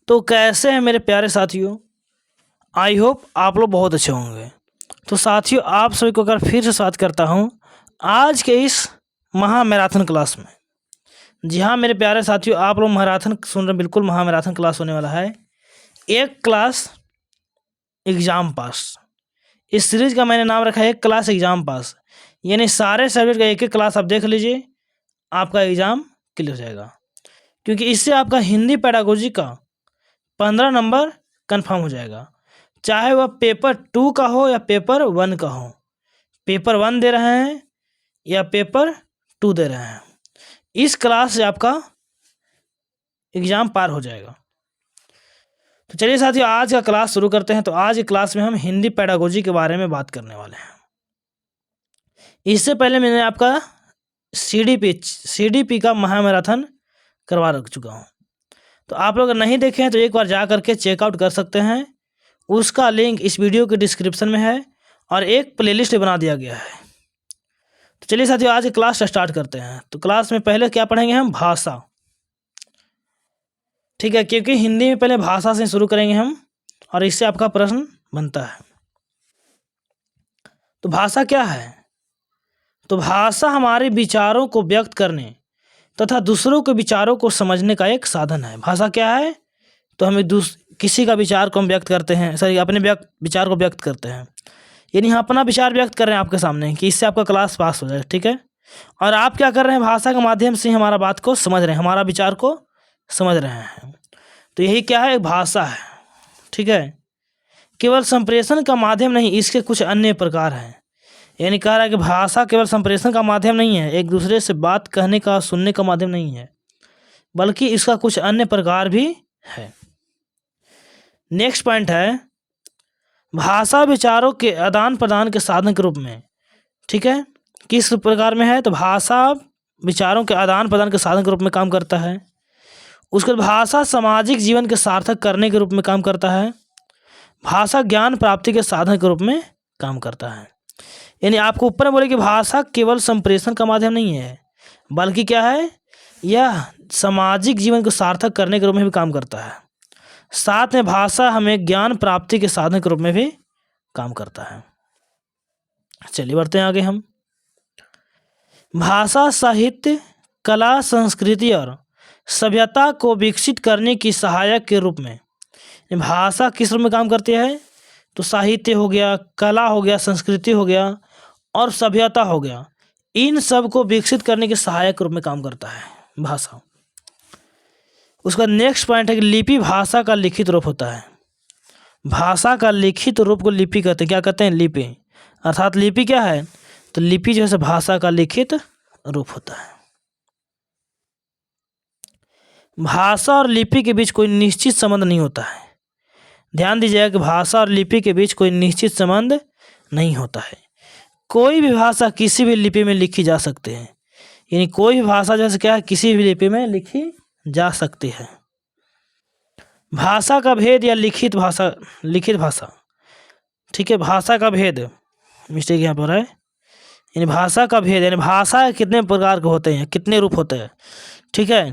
तो कैसे हैं मेरे प्यारे साथियों, आई होप आप लोग बहुत अच्छे होंगे। तो साथियों, आप सभी को अगर फिर से स्वागत करता हूं आज के इस महा मैराथन क्लास में। जी हाँ मेरे प्यारे साथियों, आप लोग मैराथन सुन रहे हैं, बिल्कुल महा मैराथन क्लास होने वाला है। एक क्लास एग्ज़ाम पास, इस सीरीज़ का मैंने नाम रखा है एक क्लास एग्ज़ाम पास। यानी सारे सब्जेक्ट का एक एक क्लास आप देख लीजिए, आपका एग्ज़ाम क्लियर हो जाएगा। क्योंकि इससे आपका हिंदी पेडागोजी का 15 नंबर कंफर्म हो जाएगा, चाहे वह पेपर 2 का हो या पेपर 1 का हो। पेपर 1 दे रहे हैं या पेपर 2 दे रहे हैं, इस क्लास से आपका एग्ज़ाम पार हो जाएगा। तो चलिए साथियों, आज का क्लास शुरू करते हैं। तो आज की क्लास में हम हिंदी पेडागोजी के बारे में बात करने वाले हैं। इससे पहले मैंने आपका CDP का महा मैराथन करवा रख चुका हूँ। तो आप लोग अगर नहीं देखे हैं तो एक बार जा करके चेकआउट कर सकते हैं, उसका लिंक इस वीडियो के डिस्क्रिप्शन में है और एक प्लेलिस्ट बना दिया गया है। तो चलिए साथियों, आज की क्लास स्टार्ट करते हैं। तो क्लास में पहले क्या पढ़ेंगे हम? भाषा। ठीक है, क्योंकि हिंदी में पहले भाषा से शुरू करेंगे हम और इससे आपका प्रश्न बनता है। तो भाषा क्या है? तो भाषा हमारे विचारों को व्यक्त करने तथा दूसरों के विचारों को समझने का एक साधन है। भाषा क्या है? तो हमें किसी का विचार को हम व्यक्त करते हैं, अपने विचार को व्यक्त करते हैं। यानी हम अपना विचार व्यक्त कर रहे हैं आपके सामने कि इससे आपका क्लास पास हो जाए। ठीक है, और आप क्या कर रहे हैं? भाषा के माध्यम से हमारा बात को समझ रहे हैं, हमारा विचार को समझ रहे हैं। तो यही क्या है? भाषा है। ठीक है, केवल संप्रेषण का माध्यम नहीं, इसके कुछ अन्य प्रकार हैं। यानी कह रहा है कि भाषा केवल संप्रेषण का माध्यम नहीं है, एक दूसरे से बात कहने का, सुनने का माध्यम नहीं है, बल्कि इसका कुछ अन्य प्रकार भी है। नेक्स्ट पॉइंट है, भाषा विचारों के आदान प्रदान के साधन के रूप में। ठीक है, किस प्रकार में है? तो भाषा विचारों के आदान प्रदान के साधन के रूप में काम करता है। उसके बाद भाषा सामाजिक जीवन के सार्थक करने के रूप में काम करता है। भाषा ज्ञान प्राप्ति के साधन के रूप में काम करता है। यानी आपको ऊपर में बोले कि भाषा केवल संप्रेषण का माध्यम नहीं है, बल्कि क्या है? यह सामाजिक जीवन को सार्थक करने के रूप में भी काम करता है। साथ में भाषा हमें ज्ञान प्राप्ति के साधन के रूप में भी काम करता है। चलिए बढ़ते हैं आगे हम। भाषा साहित्य, कला, संस्कृति और सभ्यता को विकसित करने की सहायक के रूप में। भाषा किस रूप में काम करती है? तो साहित्य हो गया, कला हो गया, संस्कृति हो गया और सभ्यता हो गया, इन सब को विकसित करने के सहायक के रूप में काम करता है भाषा। उसका नेक्स्ट पॉइंट है कि लिपि भाषा का लिखित रूप होता है। भाषा का लिखित रूप को लिपि कहते हैं। क्या कहते हैं? लिपि। अर्थात लिपि क्या है? तो लिपि जो है भाषा का लिखित रूप होता है। भाषा और लिपि के बीच कोई निश्चित संबंध नहीं होता है। ध्यान दीजिएगा कि भाषा और लिपि के बीच कोई निश्चित संबंध नहीं होता है। कोई भी भाषा किसी भी लिपि में लिखी जा सकती है। यानी कोई भी भाषा जैसे क्या है, किसी भी लिपि में लिखी जा सकती है। भाषा का भेद या लिखित भाषा। ठीक है, भाषा का भेद, मिस्टेक यहाँ पर है। यानी भाषा का भेद, यानी भाषा कितने प्रकार के होते हैं, कितने रूप होते हैं। ठीक है,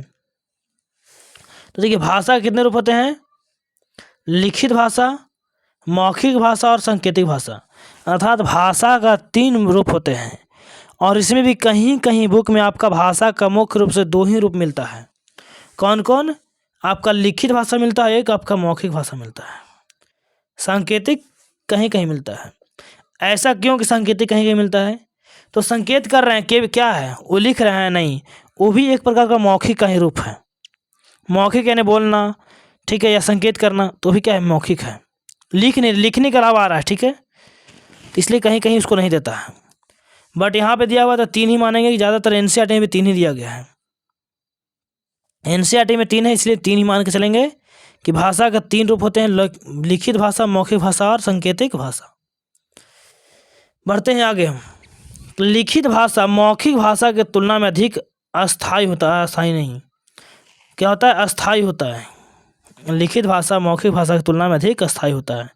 तो देखिए भाषा कितने रूप होते हैं? लिखित भाषा, मौखिक भाषा और सांकेतिक भाषा। अर्थात भाषा का 3 रूप होते हैं और इसमें भी कहीं कहीं बुक में आपका भाषा का मुख्य रूप से 2 ही रूप मिलता है। कौन कौन? आपका लिखित भाषा मिलता है, एक आपका मौखिक भाषा मिलता है, सांकेतिक कहीं कहीं मिलता है। ऐसा क्यों कि सांकेतिक कहीं कहीं मिलता है? तो संकेत कर रहे हैं कि क्या है, वो लिख रहे हैं नहीं, वो भी एक प्रकार का मौखिक का ही रूप है। मौखिक यानी बोलना, ठीक है, या संकेत करना, तो भी क्या है? मौखिक है। लिखने के अलावा आ रहा है। ठीक है, इसलिए कहीं कहीं उसको नहीं देता है, बट यहाँ पे दिया हुआ तो 3 ही मानेंगे कि ज़्यादातर NCERT में भी 3 ही दिया गया है। NCERT में 3 है, इसलिए 3 ही मान के चलेंगे कि भाषा का 3 रूप होते हैं, लिखित भाषा, मौखिक भाषा और सांकेतिक भाषा। बढ़ते हैं आगे हम। लिखित भाषा मौखिक भाषा की तुलना में अधिक अस्थायी होता है। अस्थायी नहीं, क्या होता है? अस्थायी होता है। लिखित भाषा मौखिक भाषा की तुलना में अधिक अस्थायी होता है।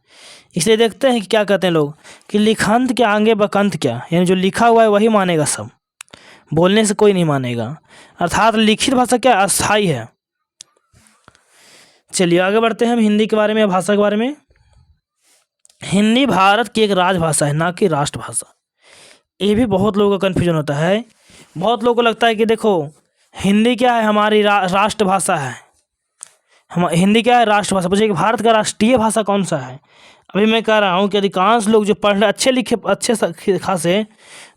इसलिए देखते हैं कि क्या कहते हैं लोग कि लिखांत के आगे बकंत क्या, यानी जो लिखा हुआ है वही मानेगा, सब बोलने से कोई नहीं मानेगा। अर्थात लिखित भाषा क्या? अस्थायी है। चलिए आगे बढ़ते हैं हम हिंदी के बारे में या भाषा के बारे में। हिंदी भारत की एक राजभाषा है, ना कि राष्ट्रभाषा। ये भी बहुत लोगों का कन्फ्यूजन होता है। बहुत लोगों को लगता है कि देखो हिंदी क्या है, हमारी राष्ट्रभाषा है। हम हिंदी क्या है, राष्ट्रभाषा। पूछे कि भारत का राष्ट्रीय भाषा कौन सा है। अभी मैं कह रहा हूँ कि अधिकांश लोग जो पढ़ रहे अच्छे लिखे अच्छे खासे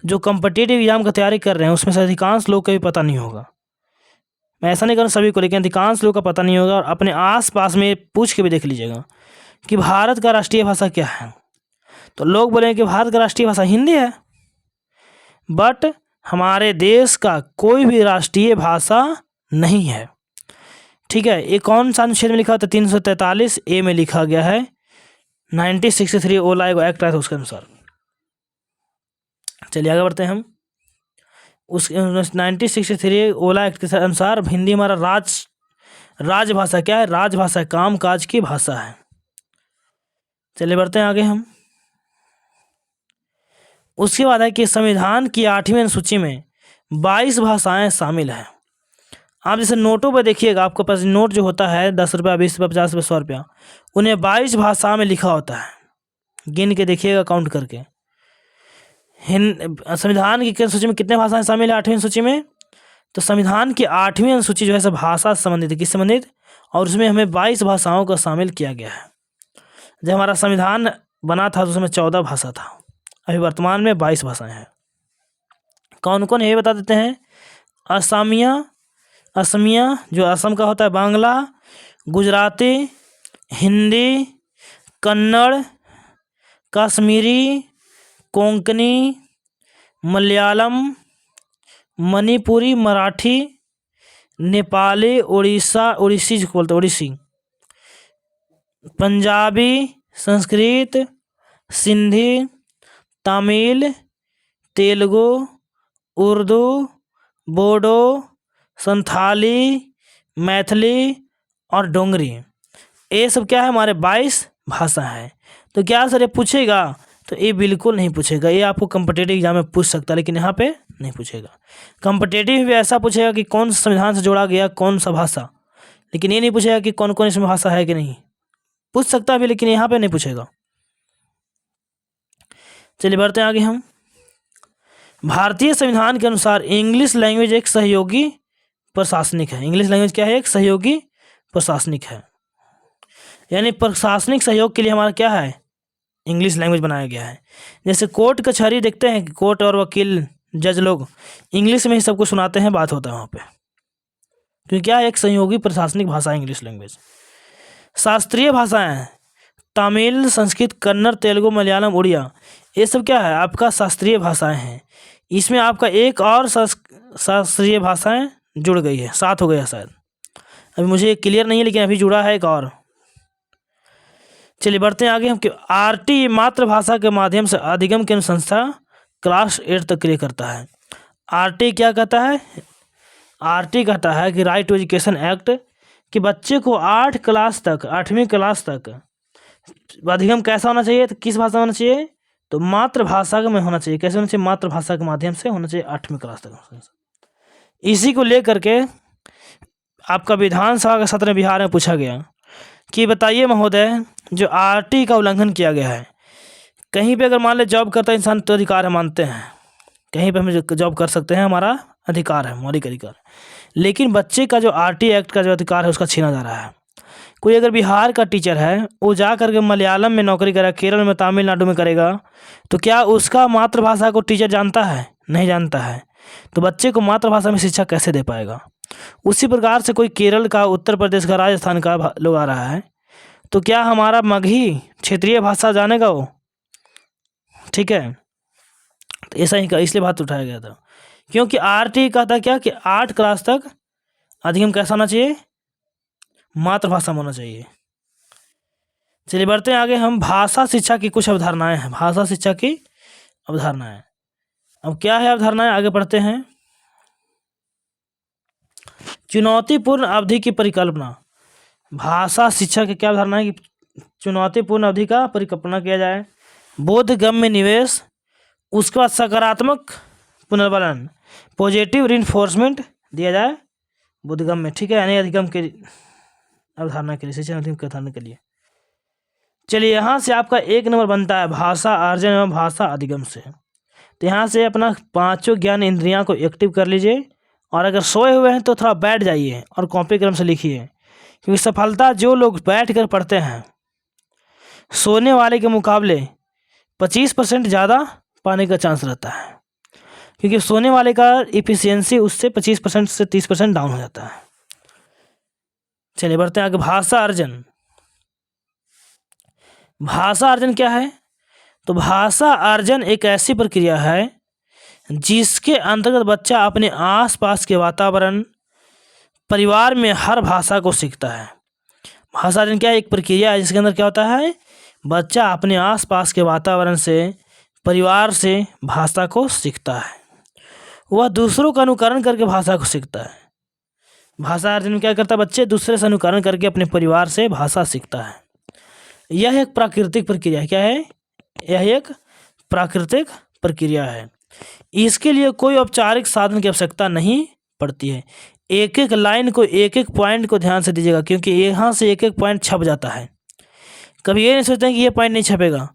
जो कम्पिटिटिव एग्जाम का तैयारी कर रहे हैं उसमें से अधिकांश लोग को भी पता नहीं होगा। मैं ऐसा नहीं कर सभी को, लेकिन अधिकांश लोग का पता नहीं होगा। और अपने आस पास में पूछ के भी देख लीजिएगा कि भारत का राष्ट्रीय भाषा क्या है। तो लोग बोलेंगे कि भारत का राष्ट्रीय भाषा हिंदी है, बट हमारे देश का कोई भी राष्ट्रीय भाषा नहीं है। ठीक है, ये कौन सा अनुच्छेद में लिखा होता है, 343 ए में लिखा गया है। 1963 ओला एक्ट आया था उसके अनुसार। चलिए आगे बढ़ते हैं हम। उस 1963 ओला एक्ट के अनुसार हिंदी हमारा राजभाषा क्या है, राजभाषा है, काम काज की भाषा है। चलिए बढ़ते हैं आगे हम। उसके बाद है कि संविधान की 8वीं अनुसूची में 22 भाषाएं शामिल हैं। आप जैसे नोटों पर देखिएगा, आपके पास नोट जो होता है 10 रुपया, 20 रुपया, 50 रुपया, 100 रुपया, उन्हें 22 भाषा में लिखा होता है। गिन के देखिएगा, काउंट करके। संविधान की अनुसूची में कितने भाषाएं शामिल है 8वीं अनुसूची में? तो संविधान की 8वीं अनुसूची जो है सब भाषा से संबंधित है। किस संबंधित? और उसमें हमें 22 भाषाओं को शामिल किया गया है। जब हमारा संविधान बना था तो उसमें 14 भाषा था, अभी वर्तमान में 22 भाषाएं हैं। कौन कौन ये बता देते हैं। असमिया जो असम का होता है, बांग्ला, गुजराती, हिंदी, कन्नड़, कश्मीरी, कोंकणी, मलयालम, मणिपुरी, मराठी, नेपाली, उड़ीसी जो बोलते उड़ीसी, पंजाबी, संस्कृत, सिंधी, तमिल, तेलुगु, उर्दू, बोडो, संथाली, मैथिली और डोंगरी। ये सब क्या है, हमारे 22 भाषा है। तो क्या सर ये पूछेगा? तो ये बिल्कुल नहीं पूछेगा। ये आपको कम्पिटिटिव एग्जाम में पूछ सकता है, लेकिन यहाँ पे नहीं पूछेगा। कम्पिटिटिव भी ऐसा पूछेगा कि कौन सा संविधान से जोड़ा गया, कौन सा भाषा, लेकिन ये नहीं पूछेगा कि कौन कौन इसमें भाषा है कि नहीं। पूछ सकता है भी, लेकिन यहाँ पे नहीं पूछेगा। चलिए बढ़ते हैं आगे हम। भारतीय संविधान के अनुसार इंग्लिश लैंग्वेज एक सहयोगी प्रशासनिक है। इंग्लिश लैंग्वेज क्या है? एक सहयोगी प्रशासनिक है। यानी प्रशासनिक सहयोग के लिए हमारा क्या है, इंग्लिश लैंग्वेज बनाया गया है। जैसे कोर्ट कचहरी देखते हैं कि कोर्ट और वकील जज लोग इंग्लिश में ही सबको सुनाते हैं, बात होता है वहाँ पे, क्योंकि क्या है, एक सहयोगी प्रशासनिक भाषा है इंग्लिश लैंग्वेज। शास्त्रीय भाषाएं तमिल, संस्कृत, कन्नड़, तेलुगु, मलयालम, उड़िया, ये सब क्या है, आपका शास्त्रीय भाषाएं हैं। इसमें आपका एक और शास्त्रीय भाषाएं जुड़ गई है, 7 हो गया शायद, अभी मुझे क्लियर नहीं है, लेकिन अभी जुड़ा है एक और। चलिए बढ़ते हैं आगे हम। आरटी मातृभाषा के माध्यम से अधिगम की अनुशंसा क्लास 8 तक के लिए करता है। आरटी क्या कहता है? आरटी कहता है कि राइट टू एजुकेशन एक्ट, कि बच्चे को 8 क्लास तक, 8वीं क्लास तक अधिगम कैसा होना चाहिए, तो किस भाषा में होना चाहिए, तो मातृभाषा में होना चाहिए। कैसे होना चाहिए? मातृभाषा के माध्यम से होना चाहिए 8वीं क्लास तक। इसी को लेकर के आपका विधानसभा का सत्र बिहार में पूछा गया कि बताइए महोदय, जो आरटी का उल्लंघन किया गया है, कहीं पे अगर मान ले जॉब करता इंसान तो अधिकार है, मानते हैं कहीं पे हम जॉब कर सकते हैं, हमारा अधिकार है, मौलिक अधिकार। लेकिन बच्चे का जो आरटी एक्ट का जो अधिकार है उसका छीना जा रहा है। कोई अगर बिहार का टीचर है, वो जा करके मलयालम में नौकरी करेगा, केरल में, तमिलनाडु में करेगा, तो क्या उसका मातृभाषा को टीचर जानता है? नहीं जानता है। तो बच्चे को मातृभाषा में शिक्षा कैसे दे पाएगा? उसी प्रकार से कोई केरल का, उत्तर प्रदेश का, राजस्थान का लोग आ रहा है, तो क्या हमारा मगही क्षेत्रीय भाषा जानेगा वो? ठीक है, तो ऐसा ही का इसलिए बात उठाया गया था, क्योंकि आरटी कहता क्या कि 8 क्लास तक अधिगम कैसा होना चाहिए, मातृभाषा में होना चाहिए। चलिए बढ़ते हैं आगे हम। भाषा शिक्षा की कुछ अवधारणाएं हैं। भाषा शिक्षा की अवधारणाएं, अब क्या है अवधारणाएं, आगे पढ़ते हैं। चुनौतीपूर्ण अवधि की परिकल्पना। भाषा शिक्षा की क्या अवधारणा है कि चुनौतीपूर्ण अवधि का परिकल्पना किया जाए, बोधगम्य निवेश, उसके बाद सकारात्मक पुनर्बलन, पॉजिटिव रिइंफोर्समेंट दिया जाए बोधगम्य। ठीक है, यानी अधिगम के अवधारणा के लिए, शिक्षण अधिगम की अवधारणा के लिए। चलिए यहाँ से आपका 1 नंबर बनता है भाषा अर्जन एवं भाषा अधिगम से। तो यहाँ से अपना 5 ज्ञान इंद्रियां को एक्टिव कर लीजिए, और अगर सोए हुए हैं तो थोड़ा बैठ जाइए और कॉपी कलम से लिखिए, क्योंकि सफलता जो लोग बैठ कर पढ़ते हैं सोने वाले के मुकाबले 25% ज़्यादा पाने का चांस रहता है, क्योंकि सोने वाले का इफिशियंसी उससे 25% से 30% डाउन हो जाता है। चलिए बढ़ते हैं आगे। भाषा अर्जन। भाषा अर्जन क्या है? तो भाषा अर्जन एक ऐसी प्रक्रिया है जिसके अंतर्गत बच्चा अपने आसपास के वातावरण, परिवार में हर भाषा को सीखता है। भाषा अर्जन क्या है? एक प्रक्रिया है जिसके अंदर क्या होता है, बच्चा अपने आसपास के वातावरण से, परिवार से भाषा को सीखता है। वह दूसरों का अनुकरण करके भाषा को सीखता है। भाषा अर्जन में क्या करता है, बच्चे दूसरे से अनुकरण करके अपने परिवार से भाषा सीखता है। यह एक प्राकृतिक प्रक्रिया है। क्या है? यह एक प्राकृतिक प्रक्रिया है। इसके लिए कोई औपचारिक साधन की आवश्यकता नहीं पड़ती है। एक एक लाइन को, एक एक पॉइंट को ध्यान से दीजिएगा, क्योंकि यहाँ से एक एक पॉइंट छप जाता है। कभी ये नहीं सोचते हैं कि ये पॉइंट नहीं छपेगा,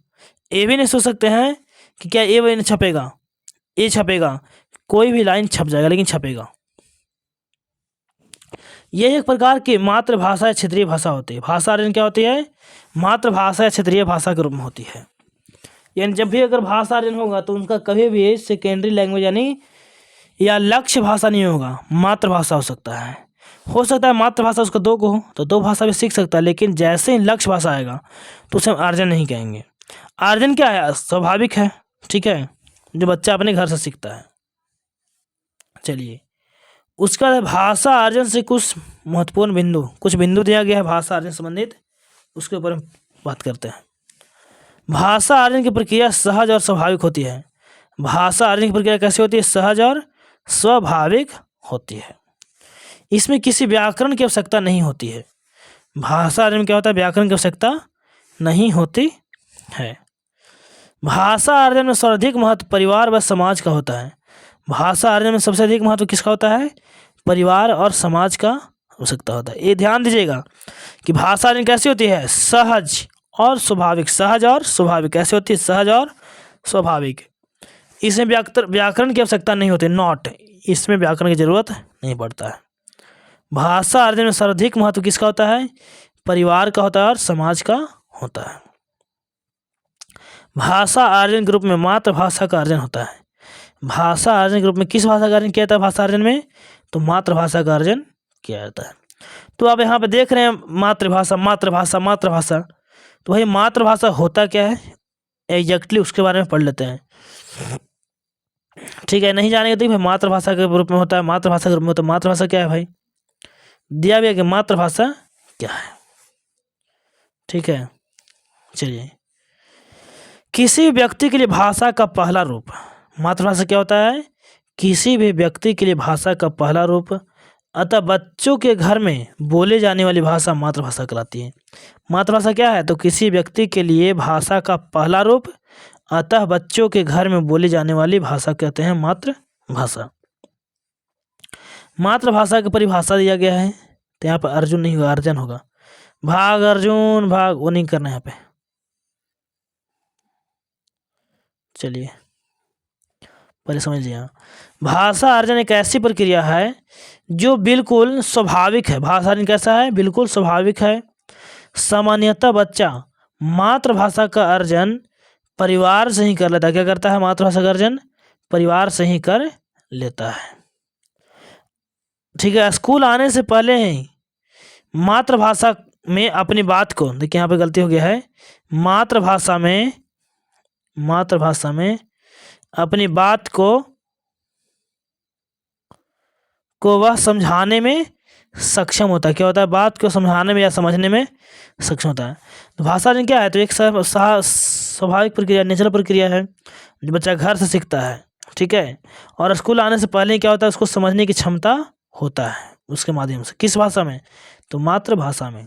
ये भी नहीं सोच सकते हैं कि क्या ये नहीं छपेगा, ये छपेगा। कोई भी लाइन छप जाएगा, लेकिन छपेगा। यह एक प्रकार की मातृभाषा या क्षेत्रीय भाषा होती है। भाषा अर्जन क्या होती है? मातृभाषा या क्षेत्रीय भाषा के रूप में होती है। यानी जब भी अगर भाषा अर्जन होगा तो उनका कभी भी सेकेंडरी लैंग्वेज यानी या लक्ष्य भाषा नहीं होगा, मातृभाषा हो सकता है। हो सकता है मातृभाषा उसका 2 को हो तो 2 भाषा भी सीख सकता है, लेकिन जैसे ही लक्ष्य भाषा आएगा तो उसे हम अर्जन नहीं कहेंगे। अर्जन क्या है? स्वाभाविक है, ठीक है, जो बच्चा अपने घर से सीखता है। चलिए उसका भाषा अर्जन से कुछ महत्वपूर्ण बिंदु, कुछ बिंदु दिया गया है भाषा अर्जन संबंधित, उसके ऊपर हम बात करते हैं। भाषा अर्जन की प्रक्रिया सहज और स्वाभाविक होती है। भाषा अर्जन की प्रक्रिया कैसी होती है? सहज और स्वाभाविक होती है। इसमें किसी व्याकरण की आवश्यकता नहीं होती है। भाषा अर्जन में क्या होता है? व्याकरण की आवश्यकता नहीं होती है। भाषा अर्जन में सर्वाधिक महत्व परिवार व समाज का होता है। भाषा अर्जन में सबसे अधिक महत्व किसका होता है? परिवार और समाज का आवश्यकता होता है। ये ध्यान दीजिएगा कि भाषा अर्जन कैसी होती है? सहज और स्वाभाविक। सहज और स्वाभाविक कैसे होती है? सहज और स्वाभाविक। इसमें व्याकरण की आवश्यकता नहीं होती, नॉट, इसमें व्याकरण की जरूरत नहीं पड़ता है। भाषा अर्जन में सर्वाधिक महत्व किसका होता है? परिवार का होता है और समाज का होता है। भाषा अर्जन ग्रुप में मातृभाषा का अर्जन होता है। भाषा अर्जन ग्रुप में किस भाषा का अर्जन किया जाता है? भाषा अर्जन में तो मातृभाषा का अर्जन किया जाता है। तो आप यहाँ पे देख रहे हैं मातृभाषा मातृभाषा मातृभाषा, तो वही मातृभाषा होता क्या है एग्जैक्टली उसके बारे में पढ़ लेते हैं, ठीक है। नहीं जानेंगे तो भाई मातृभाषा के रूप में होता है, मातृभाषा के रूप में होता है। मातृभाषा क्या है भाई? दिया भी है कि मातृभाषा क्या है, ठीक है। चलिए किसी व्यक्ति के लिए भाषा का पहला रूप, मातृभाषा क्या होता है? किसी भी व्यक्ति के लिए भाषा का पहला रूप। अतः बच्चों के घर में बोले जाने वाली भाषा मातृभाषा कहलाती है। मातृभाषा क्या है? तो किसी व्यक्ति के लिए भाषा का पहला रूप, अतः बच्चों के घर में बोली जाने वाली भाषा कहते हैं मातृभाषा। मातृभाषा की परिभाषा दिया गया है, तो यहाँ पर अर्जुन नहीं होगा, अर्जन होगा। भाग अर्जुन भाग, वो नहीं करना यहाँ पे। चलिए पहले समझ लिया। भाषा अर्जन एक ऐसी प्रक्रिया है जो बिल्कुल स्वाभाविक है। भाषा अर्जन कैसा है? बिल्कुल स्वाभाविक है। सामान्यतः बच्चा मातृभाषा का अर्जन परिवार से ही कर लेता है। क्या करता है? मातृभाषा का अर्जन परिवार से ही कर लेता है, ठीक है। स्कूल आने से पहले ही मातृभाषा में अपनी बात को, देखिए यहाँ पे गलती हो गया है, मातृभाषा में अपनी बात को वह समझाने में सक्षम होता है। क्या होता है? बात को समझाने में या समझने में सक्षम होता है। तो भाषा अर्जन क्या है? तो एक स्वाभाविक प्रक्रिया, नेचुरल प्रक्रिया है जो बच्चा घर से सीखता है, ठीक है। और स्कूल आने से पहले क्या होता है? उसको समझने की क्षमता होता है उसके माध्यम से। किस भाषा में? तो मातृभाषा में।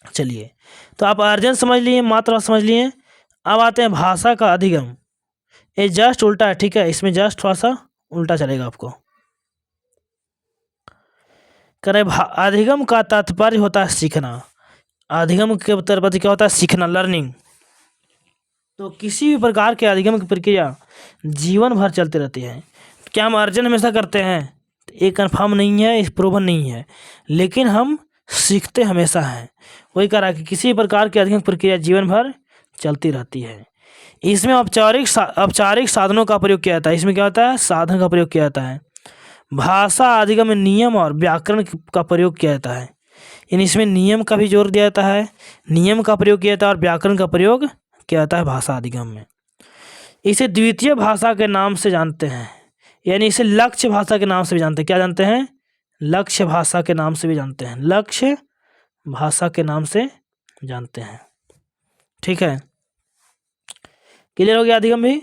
चलिए तो आप अर्जन समझ लिए, मातृभाषा समझ लिए। अब आते हैं भाषा का अधिगम। ये जस्ट उल्टा है, ठीक है, इसमें जस्ट थोड़ा सा उल्टा चलेगा आपको। करे अधिगम का तात्पर्य होता है सीखना। अधिगम के तात्पर्य क्या होता है? सीखना, लर्निंग। तो किसी भी प्रकार के अधिगम की प्रक्रिया जीवन भर चलती रहती है। क्या हम अर्जन हमेशा करते हैं? ये कन्फर्म नहीं है, इस प्रूवन नहीं है, लेकिन हम सीखते हमेशा हैं। वही कह रहा है कि किसी प्रकार की अधिगम प्रक्रिया जीवन भर चलती रहती है। इसमें औपचारिक साधनों का प्रयोग किया जाता है। इसमें क्या होता है? साधन का प्रयोग किया जाता है। भाषा अधिगम में नियम और व्याकरण का प्रयोग किया जाता है। यानी इसमें नियम का भी जोर दिया जाता है, नियम का प्रयोग किया जाता है और व्याकरण का प्रयोग किया जाता है भाषा अधिगम में। इसे द्वितीय भाषा के नाम से जानते हैं, यानी इसे लक्ष्य भाषा के नाम से भी जानते हैं। क्या जानते हैं? लक्ष्य भाषा के नाम से भी जानते हैं, लक्ष्य भाषा के नाम से जानते हैं। ठीक है, क्लियर हो गया अधिगम भी?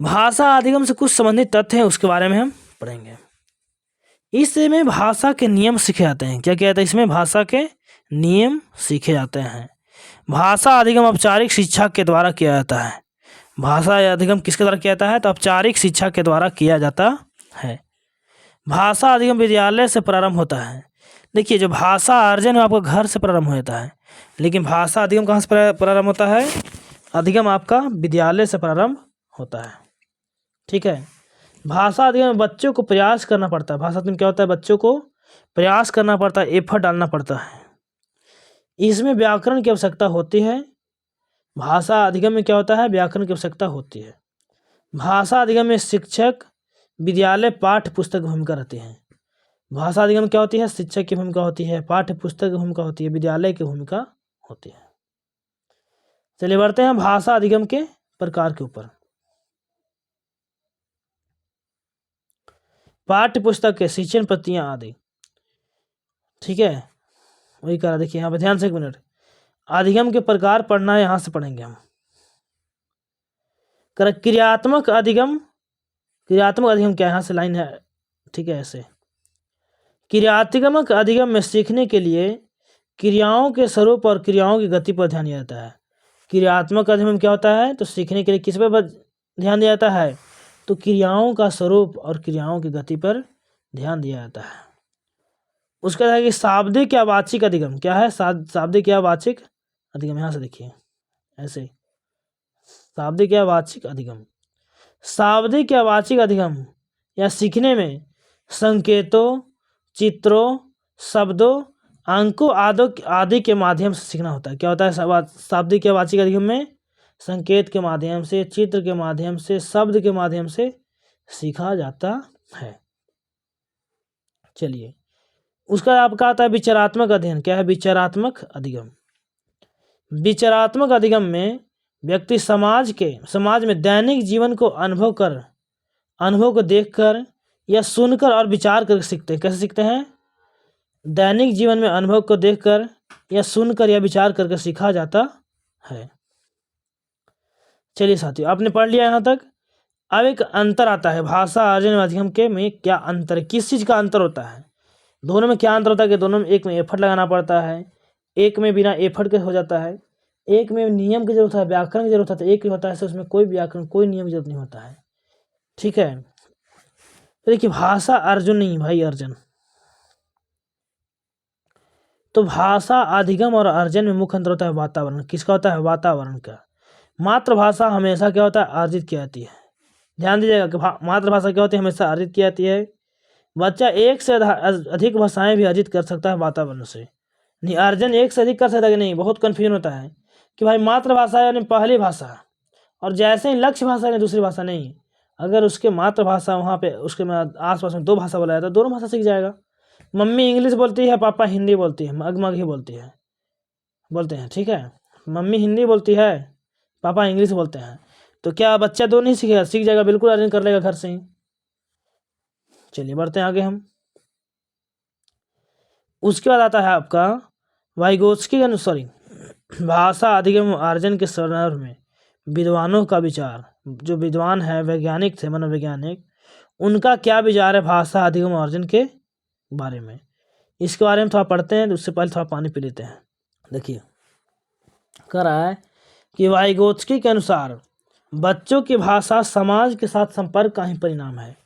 भाषा अधिगम से कुछ संबंधित तथ्य हैं, उसके बारे में हम पढ़ेंगे। इसमें भाषा के नियम सीखे जाते हैं। क्या किया जाता है? इसमें भाषा के नियम सीखे जाते हैं। भाषा अधिगम औपचारिक शिक्षा के द्वारा किया जाता है। भाषा अधिगम किसके द्वारा किया जाता है? तो औपचारिक शिक्षा के द्वारा किया जाता है। भाषा अधिगम विद्यालय से प्रारंभ होता है। देखिए, जो भाषा अर्जन आपका घर से प्रारंभ हो जाता है, लेकिन भाषा अधिगम कहाँ से प्रारंभ होता है? अधिगम आपका विद्यालय से प्रारंभ होता है। ठीक है, भाषा अधिगम में बच्चों को प्रयास करना पड़ता है। भाषा अधिगम क्या होता है? बच्चों को प्रयास करना पड़ता है, एफर्ट डालना पड़ता है। इसमें व्याकरण की आवश्यकता होती है। भाषा अधिगम में क्या होता है? व्याकरण की आवश्यकता होती है। भाषा अधिगम में शिक्षक विद्यालय पाठ्य पुस्तक की भूमिका रहती है। भाषा अधिगम में क्या होती है? शिक्षक की भूमिका होती है, पाठ्य पुस्तक की भूमिका होती है, विद्यालय की भूमिका होती है। चलिए बढ़ते हैं भाषा अधिगम के प्रकार के ऊपर। पाठ्य पुस्तक के शिक्षण पत्तियां आदि। ठीक है, वही करा। देखिए यहाँ पे ध्यान से, एक मिनट। अधिगम के प्रकार पढ़ना है, यहाँ से पढ़ेंगे हम। क्रियात्मक अधिगम। क्रियात्मक अधिगम क्या है? यहाँ से लाइन है, ठीक है, ऐसे। क्रियात्मक अधिगम में सीखने के लिए क्रियाओं के स्वरूप और क्रियाओं की गति पर ध्यान दिया जाता है। क्रियात्मक अधिगम में क्या होता है? तो सीखने के लिए किस पर ध्यान दिया जाता है? तो क्रियाओं का स्वरूप और क्रियाओं की गति पर ध्यान दिया जाता है। उसका है कि शाब्दिक या वाचिक अधिगम। क्या है? शाब्दिक या वाचिक अधिगम। यहाँ से देखिए ऐसे, शाब्दिक या वाचिक अधिगम। शाब्दिक या वाचिक अधिगम या सीखने में संकेतों, चित्रों, शब्दों, अंकों आदि के माध्यम से सीखना होता है। क्या होता है? शाब्दिक या वाचिक अधिगम में संकेत के माध्यम से, चित्र के माध्यम से, शब्द के माध्यम से सीखा जाता है। चलिए, उसका आपका आता है विचारात्मक अध्ययन। क्या है? विचारात्मक अधिगम। विचारात्मक अधिगम में व्यक्ति समाज में दैनिक जीवन को अनुभव को देखकर या सुनकर और विचार कर सीखते हैं। कैसे सीखते हैं? दैनिक जीवन में अनुभव को देखकर या सुनकर या विचार करके सीखा जाता है। चलिए साथियों, आपने पढ़ लिया यहाँ तक। अब एक अंतर आता है भाषा अर्जन और अधिगम के में। क्या अंतर है? किस चीज़ का अंतर होता है? दोनों में क्या अंतर होता है कि दोनों में, एक में एफर्ट लगाना पड़ता है, एक में बिना एफर्ट के हो जाता है। एक में नियम की जरूरत है, व्याकरण की जरूरत है, एक ही होता है उसमें कोई व्याकरण, कोई नियम की जरूरत नहीं होता है। ठीक है, तो देखिए, भाषा अर्जुन नहीं भाई, अर्जन। तो भाषा अधिगम और अर्जन में मुख्य अंतर होता है वातावरण। किसका होता है? वातावरण का। मातृभाषा हमेशा क्या होता है? अर्जित की जाती है। ध्यान दीजिएगा कि मातृभाषा क्या होती है? हमेशा अर्जित की जाती है। बच्चा एक से अधिक भाषाएं भी अर्जित कर सकता है वातावरण से। नहीं, अर्जन एक से अधिक कर सकता है कि नहीं? बहुत कन्फ्यूजन होता है कि भाई मातृभाषा यानी पहली भाषा, और जैसे ही लक्ष्य भाषा यानी दूसरी भाषा। नहीं, अगर उसके मातृभाषा वहाँ पे उसके आसपास में दो भाषा बोला जाता है, दोनों भाषा सीख जाएगा। मम्मी इंग्लिश बोलती है, पापा हिंदी बोलती है, मग ही बोलते हैं। ठीक है, मम्मी हिंदी बोलती है, पापा इंग्लिश बोलते हैं, तो क्या बच्चा दोनों ही सीखेगा? सीख जाएगा, बिल्कुल अर्जन कर लेगा घर से ही। चलिए बढ़ते हैं आगे हम। उसके बाद आता है आपका वाइगोत्स्की अनुसार भाषा अधिगम अर्जन के संदर्भ में विद्वानों का विचार। जो विद्वान है, वैज्ञानिक थे, मनोवैज्ञानिक, उनका क्या विचार है भाषा अधिगम अर्जन के बारे में? इसके बारे में थोड़ा पढ़ते हैं। तो उससे पहले थोड़ा पानी पी लेते हैं। देखिए, कह रहा है कि वाइगोत्स्की के अनुसार बच्चों की भाषा समाज के साथ संपर्क का ही परिणाम है,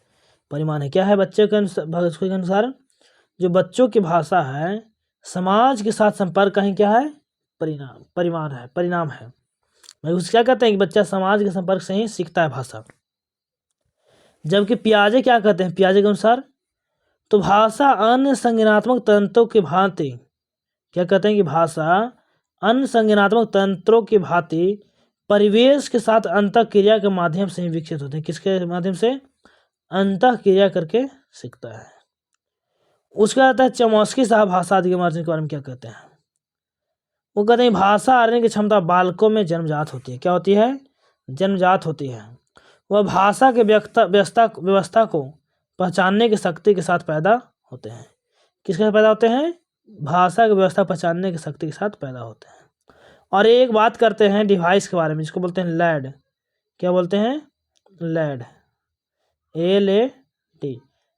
परिमाण है। क्या है? बच्चों के अनुसार जो बच्चों की भाषा है समाज के साथ संपर्क का ही क्या है, परिणाम है। भाई उसे क्या कहते हैं कि बच्चा समाज के संपर्क से ही सीखता है भाषा। जबकि पियाजे क्या कहते हैं, पियाजे के अनुसार तो भाषा अन्य संज्ञानात्मक तंत्रों की भांति, क्या कहते हैं कि भाषा अन्य संज्ञानात्मक तंत्रों की भांति परिवेश के साथ अंतःक्रिया के माध्यम से ही विकसित होते हैं। किसके माध्यम से, अंतःक्रिया करके सीखता है। उसका आता है चमोस्की साहब भाषा आदि के माध्यम के बारे में क्या कहते हैं, वो कहते हैं भाषा आने की क्षमता बालकों में जन्मजात होती है। क्या होती है, जन्मजात होती है। वह भाषा के व्यवस्था को पहचानने की शक्ति के साथ पैदा होते हैं। किसके साथ पैदा होते हैं, भाषा की व्यवस्था पहचानने की शक्ति के साथ पैदा होते हैं। और एक बात करते हैं डिवाइस के बारे में, जिसको बोलते हैं लैड। क्या बोलते हैं, LAD, LAD,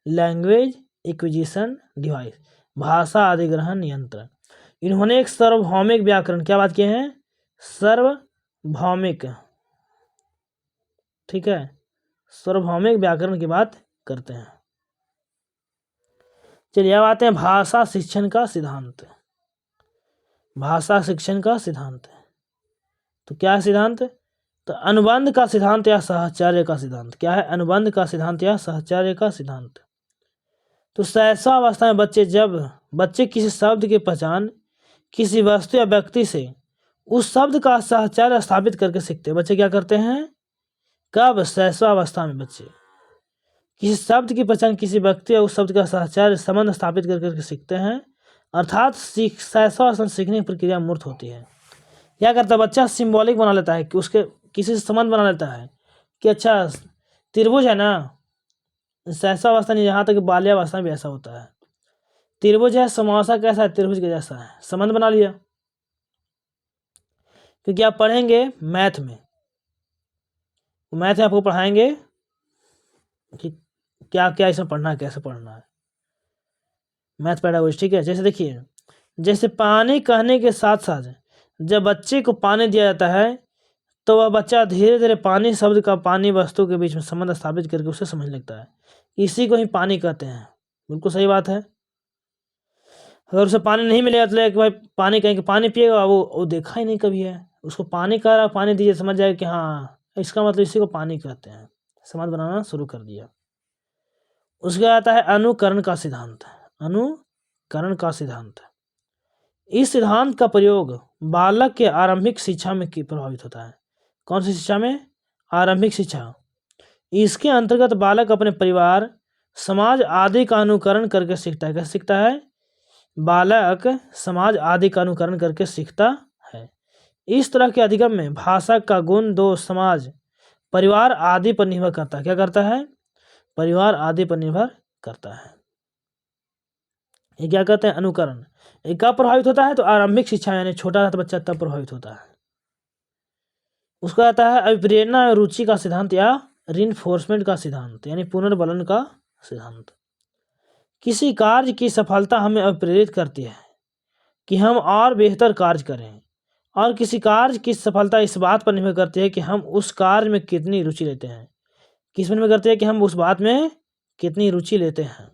language acquisition device, भाषा अधिग्रहण यंत्र। इन्होंने एक सार्वभौमिक व्याकरण, क्या बात किए हैं, सार्वभौमिक, ठीक है, सार्वभौमिक व्याकरण की बात करते हैं। चलिए अब आते हैं भाषा शिक्षण का सिद्धांत। भाषा शिक्षण का सिद्धांत, तो क्या है सिद्धांत, तो अनुबंध का सिद्धांत या साहचर्य का सिद्धांत। क्या है, अनुबंध का सिद्धांत या साहचर्य का सिद्धांत। तो शैशवावस्था में बच्चे किसी शब्द की पहचान किसी वस्तु या व्यक्ति से उस शब्द का साहचर्य स्थापित करके सीखते हैं। बच्चे क्या करते हैं, कब, शैशवावस्था में बच्चे किसी शब्द की पहचान किसी व्यक्ति या उस शब्द का साहचर्य संबंध स्थापित करके सीखते हैं, अर्थात शैशवावस्था सीखने की प्रक्रिया मूर्त होती है। क्या करता है बच्चा, सिंबॉलिक बना लेता है कि उसके किसी से संबंध बना लेता है कि अच्छा त्रिभुज है ना, शैशवावस्था नहीं, यहाँ तक बाल्यावस्था में भी ऐसा होता है। त्रिभुज है, समासा कैसा है, त्रिभुज के जैसा है, संबंध बना लिया। क्योंकि आप पढ़ेंगे मैथ में आपको पढ़ाएंगे कि क्या क्या इसमें पढ़ना है, कैसे पढ़ना है, मैथ पेडागोजी, ठीक है। जैसे देखिए, जैसे पानी कहने के साथ साथ जब बच्चे को पानी दिया जाता है तो वह बच्चा धीरे धीरे पानी शब्द का पानी वस्तु के बीच में संबंध स्थापित करके उसे समझ लगता है। इसी को ही पानी कहते हैं। बिल्कुल सही बात है। अगर उसे पानी नहीं मिलेगा तो कि भाई पानी कहेंगे, पानी पिएगा, वो देखा ही नहीं कभी है, उसको पानी कह रहा, पानी दीजिए, समझ जाएगा कि हाँ इसका मतलब इसी को पानी कहते हैं, समझ बनाना शुरू कर दिया। उसके आता है अनुकरण का सिद्धांत। अनुकरण का सिद्धांत, इस सिद्धांत का प्रयोग बालक के आरंभिक शिक्षा में प्रभावित होता है। कौन सी शिक्षा में, आरंभिक शिक्षा। इसके अंतर्गत बालक अपने परिवार, समाज आदि का अनुकरण करके सीखता है। कैसे सीखता है, बालक समाज आदि का अनुकरण करके सीखता है। इस तरह के अधिगम में भाषा का गुण दो समाज, परिवार आदि पर निर्भर करता है। क्या करता है, परिवार आदि पर निर्भर करता है। ये क्या कहते हैं, अनुकरण। ये कब प्रभावित होता है, तो आरंभिक शिक्षा, यानी छोटा रहता बच्चा तब प्रभावित होता है। उसका आता है अभिप्रेरणा और रुचि का सिद्धांत या रिइंफोर्समेंट का सिद्धांत, यानी पुनर्बलन का सिद्धांत। किसी कार्य की सफलता हमें अभिप्रेरित करती है कि हम और बेहतर कार्य करें, और किसी कार्य की सफलता इस बात पर निर्भर करती है कि हम उस कार्य में कितनी रुचि लेते हैं। किस में निर्भर करती है कि हम उस बात में कितनी रुचि लेते हैं।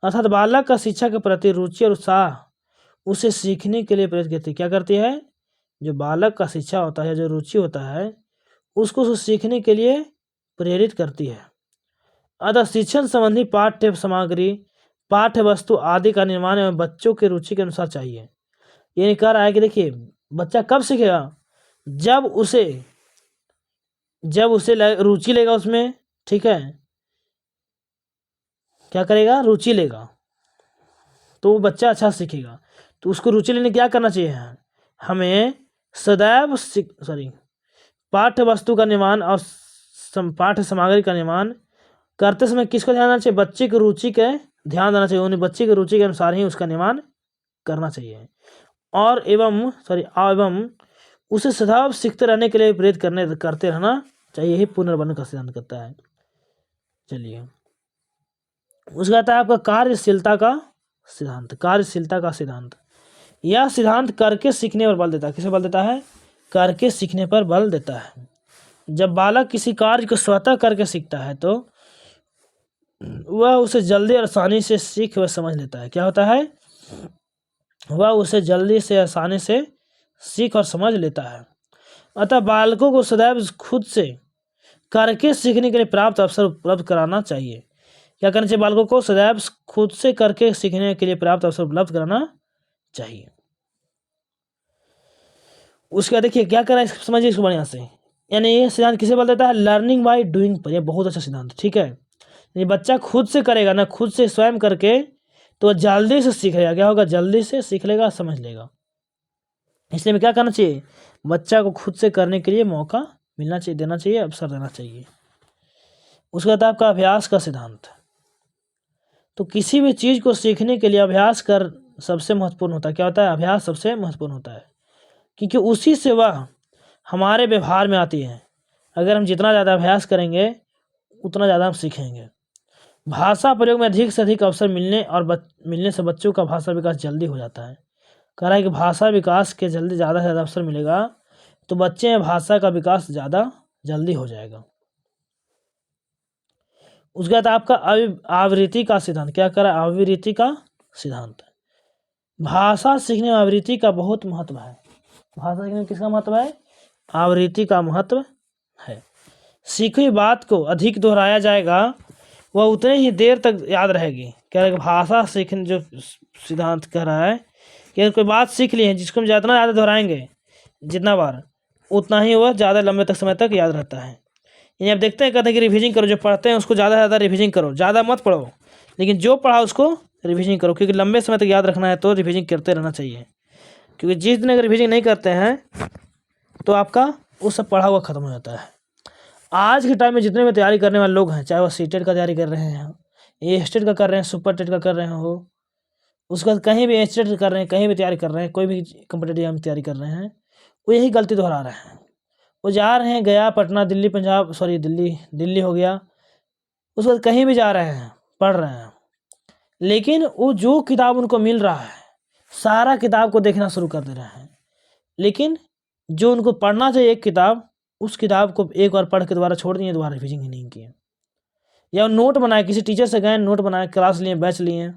अर्थात बालक का शिक्षा के प्रति रुचि और उत्साह उसे सीखने के लिए प्रेरित करती है। क्या करती है, जो बालक का शिक्षा होता है, जो रुचि होता है, उसको सीखने के लिए प्रेरित करती है। अतः शिक्षण संबंधी पाठ्य सामग्री, पाठ्य वस्तु आदि का निर्माण एवं बच्चों की रुचि के अनुसार चाहिए। ये कह रहा है कि देखिए बच्चा कब सीखेगा, जब उसे रुचि लेगा उसमें, ठीक है, क्या करेगा, रुचि लेगा, तो वो बच्चा अच्छा सीखेगा। तो उसको रुचि लेने क्या करना चाहिए, हमें सदैव पाठ्य वस्तु का निर्माण और पाठ्य सामग्री का निर्माण करते समय किसको ध्यान देना चाहिए, बच्चे की रुचि के ध्यान देना चाहिए। उन्हें बच्चे की रुचि के अनुसार ही उसका निर्माण करना चाहिए, और एवं उसे सदैव सीखते रहने के लिए प्रेरित करते रहना चाहिए। ही पुनर्बलन का सिद्धांत करता है। चलिए उसका आता है आपका कार्यशीलता का सिद्धांत। कार्यशीलता का सिद्धांत, यह सिद्धांत करके सीखने पर बल देता है। किसे बल देता है, करके सीखने पर बल देता है। जब बालक किसी कार्य को स्वतः करके सीखता है तो वह उसे जल्दी और आसानी से सीख व समझ लेता है। क्या होता है? वह उसे जल्दी से आसानी से सीख और समझ लेता है। अतः बालकों को सदैव खुद से करके सीखने के लिए प्राप्त अवसर उपलब्ध कराना चाहिए। क्या करना चाहिए? बालकों को सदैव खुद से करके सीखने के लिए प्राप्त अवसर उपलब्ध कराना चाहिए। उसके बाद देखिए क्या करा है, समझिए इसको बढ़िया से। यानी ये सिद्धांत किसे बोल देता है? लर्निंग बाय डूइंग पर। ये बहुत अच्छा सिद्धांत, ठीक है। यानी बच्चा खुद से करेगा ना, खुद से स्वयं करके, तो वह जल्दी से सीख लेगा। क्या होगा? जल्दी से सीख लेगा, समझ लेगा। इसलिए में क्या करना चाहिए? बच्चा को खुद से करने के लिए मौका मिलना चाहिए, देना चाहिए, अवसर देना चाहिए। उसके बाद आपका अभ्यास का सिद्धांत। तो किसी भी चीज़ को सीखने के लिए अभ्यास कर सबसे महत्वपूर्ण होता है। क्या होता है? अभ्यास सबसे महत्वपूर्ण होता है, क्योंकि उसी से वह हमारे व्यवहार में आती है। अगर हम जितना ज़्यादा अभ्यास करेंगे उतना ज़्यादा हम सीखेंगे। भाषा प्रयोग में अधिक से अधिक अवसर मिलने से बच्चों का भाषा विकास जल्दी हो जाता है। कह रहा है कि भाषा विकास के ज़्यादा से ज़्यादा अवसर मिलेगा तो बच्चे में भाषा का विकास ज़्यादा जल्दी हो जाएगा। उसके बाद आपका आवृत्ति का सिद्धांत। क्या करा? आवृत्ति का सिद्धांत। भाषा सीखने में आवृत्ति का बहुत महत्व है। भाषा सीखने में किसका महत्व है? आवृत्ति का महत्व है। सीखी बात को अधिक दोहराया जाएगा वह उतने ही देर तक याद रहेगी। कह रहा है कि भाषा सीखने जो सिद्धांत कह रहा है कि अगर कोई बात सीख ली है जिसको हम जितना ज़्यादा दोहराएंगे जितना बार, उतना ही वह ज़्यादा लंबे तक समय तक याद रहता है। यानी आप देखते हैं, कहते हैं कि रिविजन करो, जो पढ़ते हैं उसको ज़्यादा से ज़्यादा रिविजन करो, ज़्यादा मत पढ़ो, लेकिन जो पढ़ा उसको रिविजन करो, क्योंकि लंबे समय तक याद रखना है तो रिविजन करते रहना चाहिए। क्योंकि जिस दिन अगर रिविजन नहीं करते हैं तो आपका वो सब पढ़ा हुआ ख़त्म हो जाता है। आज के टाइम में जितने भी तैयारी करने वाले लोग हैं, चाहे वो सीटेट का तैयारी कर रहे हैं, ए स्टेट का कर रहे हैं, सुपर टेट का कर रहे हो, उसके बाद कहीं भी स्टेट कर रहे हैं, कहीं भी तैयारी कर रहे हैं, कोई भी कम्पिटेटिव एग्जाम तैयारी कर रहे हैं, वो यही गलती दोहरा रहे हैं। वो जा रहे हैं गया, पटना, दिल्ली, पंजाब, सॉरी दिल्ली हो गया, उसके बाद कहीं भी जा रहे हैं, पढ़ रहे हैं, लेकिन वो जो किताब उनको मिल रहा है सारा किताब को देखना शुरू कर दे रहे हैं, लेकिन जो उनको पढ़ना चाहिए एक किताब, उस किताब को एक बार पढ़ के दोबारा छोड़ दिए, दोबारा रिविजन ही नहीं किए। या नोट बनाए, किसी टीचर से गए, नोट बनाए, क्लास लिए, बैच लिए,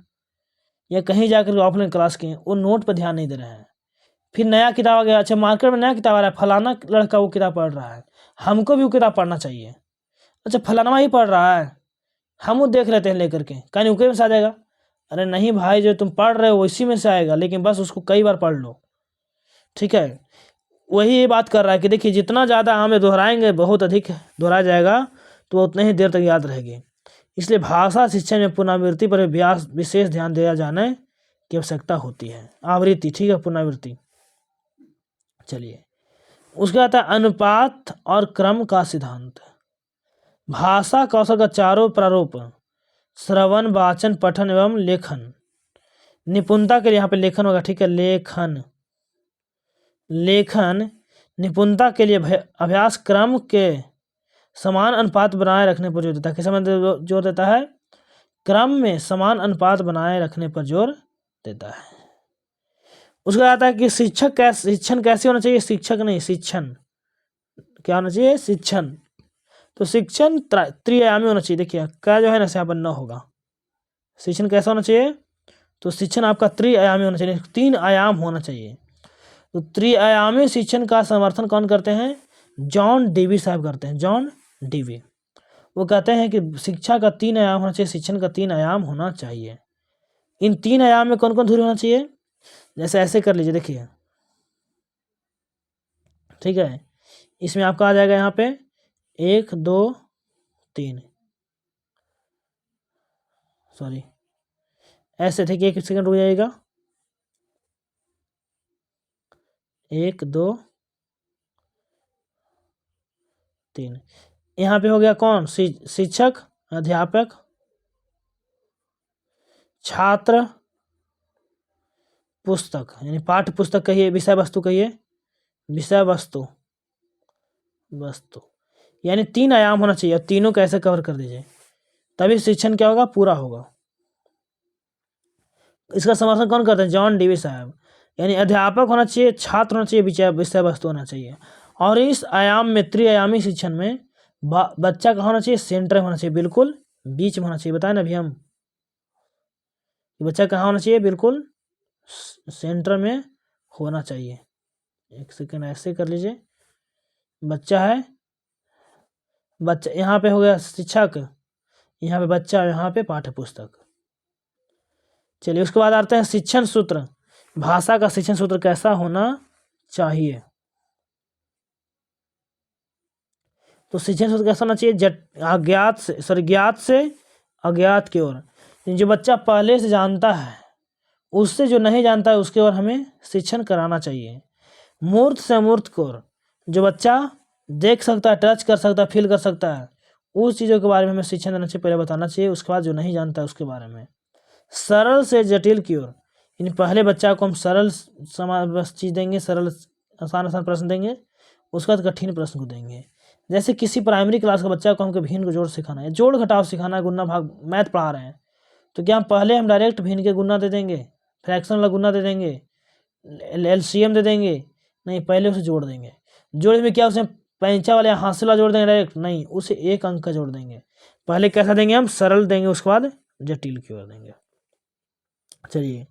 या कहीं जाकर ऑफलाइन क्लास किए, वो नोट पर ध्यान नहीं दे रहे हैं। फिर नया किताब आ गया, अच्छा मार्केट में नया किताब आ रहा है, फलाना लड़का वो किताब पढ़ रहा है, हमको भी वो किताब पढ़ना चाहिए। अच्छा फलाना ही पढ़ रहा है, हम वो देख लेते हैं लेकर के, कहीं उनके में से आ जाएगा। अरे नहीं भाई, जो तुम पढ़ रहे हो इसी में से आएगा, लेकिन बस उसको कई बार पढ़ लो, ठीक है। वही ये बात कर रहा है कि देखिए जितना ज़्यादा हमें दोहराएंगे, बहुत अधिक दोहराया जाएगा तो उतने ही देर तक याद रहेगी। इसलिए भाषा शिक्षा में पुनरावृत्ति पर विशेष ध्यान दिया जाने की आवश्यकता होती है। आवृत्ति, ठीक है, पुनरावृत्ति। चलिए उसके बाद अनुपात और क्रम का सिद्धांत। भाषा कौशल का चारों प्रारूप श्रवण, वाचन, पठन एवं लेखन निपुणता के लिए, यहाँ पे लेखन होगा, ठीक है, लेखन निपुणता के लिए अभ्यास क्रम के समान अनुपात बनाए रखने पर जोर देता है। किस समय जोर देता है? क्रम में समान अनुपात बनाए रखने पर जोर देता है। उसके बाद आता है कि शिक्षण कैसे होना चाहिए? शिक्षक नहीं, शिक्षण क्या होना चाहिए? शिक्षण। तो शिक्षण त्रिआयामी होना चाहिए। देखिए क्या जो है ना यहाँ पर न होगा। शिक्षण कैसा होना चाहिए? तो शिक्षण आपका त्रिआयामी होना चाहिए, 3 आयाम होना चाहिए। तो त्रिआयामी शिक्षण का समर्थन कौन करते हैं? जॉन डीवी साहब करते हैं, जॉन डीवी। वो कहते हैं कि शिक्षा का 3 आयाम होना चाहिए, शिक्षण का 3 आयाम होना चाहिए। इन 3 आयाम में कौन कौन धुरी होना चाहिए? जैसे ऐसे कर लीजिए, देखिए, ठीक है, इसमें आपका आ जाएगा यहाँ पे 1 2 3, सॉरी ऐसे थे कि 1 सेकंड रुक जाइएगा, 1 2 3। यहाँ पे हो गया कौन? शिक्षक, अध्यापक, छात्र, पुस्तक, यानी पाठ्य पुस्तक कहिए, विषय वस्तु कहिए, विषय वस्तु, यानी 3 आयाम होना चाहिए। तीनों को ऐसे कवर कर दीजिए, तभी शिक्षण क्या होगा? पूरा होगा। इसका समर्थन कौन करते हैं? जॉन डीवी साहब। यानी अध्यापक होना चाहिए, छात्र होना चाहिए, विषय वस्तु होना चाहिए। और इस आयाम में त्रिआयामी शिक्षण में बच्चा का होना चाहिए, सेंटर होना चाहिए, बिल्कुल बीच में होना चाहिए, बताए ना अभी हम। बच्चा कहाँ होना चाहिए? बिल्कुल सेंटर में होना चाहिए। एक सेकंड ऐसे कर लीजिए। बच्चा है, बच्चा यहाँ पे हो गया शिक्षक, यहाँ पे बच्चा, यहाँ पे पाठ्य पुस्तक। चलिए उसके बाद आते हैं शिक्षण सूत्र। भाषा का शिक्षण सूत्र कैसा होना चाहिए? तो शिक्षण सूत्र कैसा होना चाहिए? ज्ञात से अज्ञात की ओर। जो बच्चा पहले से जानता है उससे जो नहीं जानता है उसकी ओर हमें शिक्षण कराना चाहिए। मूर्त से अमूर्त की ओर। जो बच्चा देख सकता है, टच कर सकता है, फील कर सकता है, उस चीज़ों के बारे में हमें शिक्षण देना चाहिए, पहले बताना चाहिए। उसके बाद जो नहीं जानता है उसके बारे में। सरल से जटिल की ओर। इन पहले बच्चा को हम सरल चीज़ देंगे, सरल आसान आसान प्रश्न देंगे, उसके बाद कठिन प्रश्न को देंगे। जैसे किसी प्राइमरी क्लास का बच्चा को हमको भिन्न को जोड़ सिखाना है, जोड़ घटाव सिखाना है, गुना भाग मैथ पढ़ा रहे हैं, तो क्या हम पहले हम डायरेक्ट भिन्न के गुना दे देंगे, फ्रैक्शन वाला गुना दे देंगे, एलसीएम दे देंगे? नहीं, पहले उसे जोड़ देंगे। जोड़ में क्या उसे पैंचा वाले हासिल वाला जोड़ देंगे डायरेक्ट? नहीं, उसे एक अंक का जोड़ देंगे। पहले कैसा देंगे हम? सरल देंगे, उसके बाद जटिल की ओर देंगे। चलिए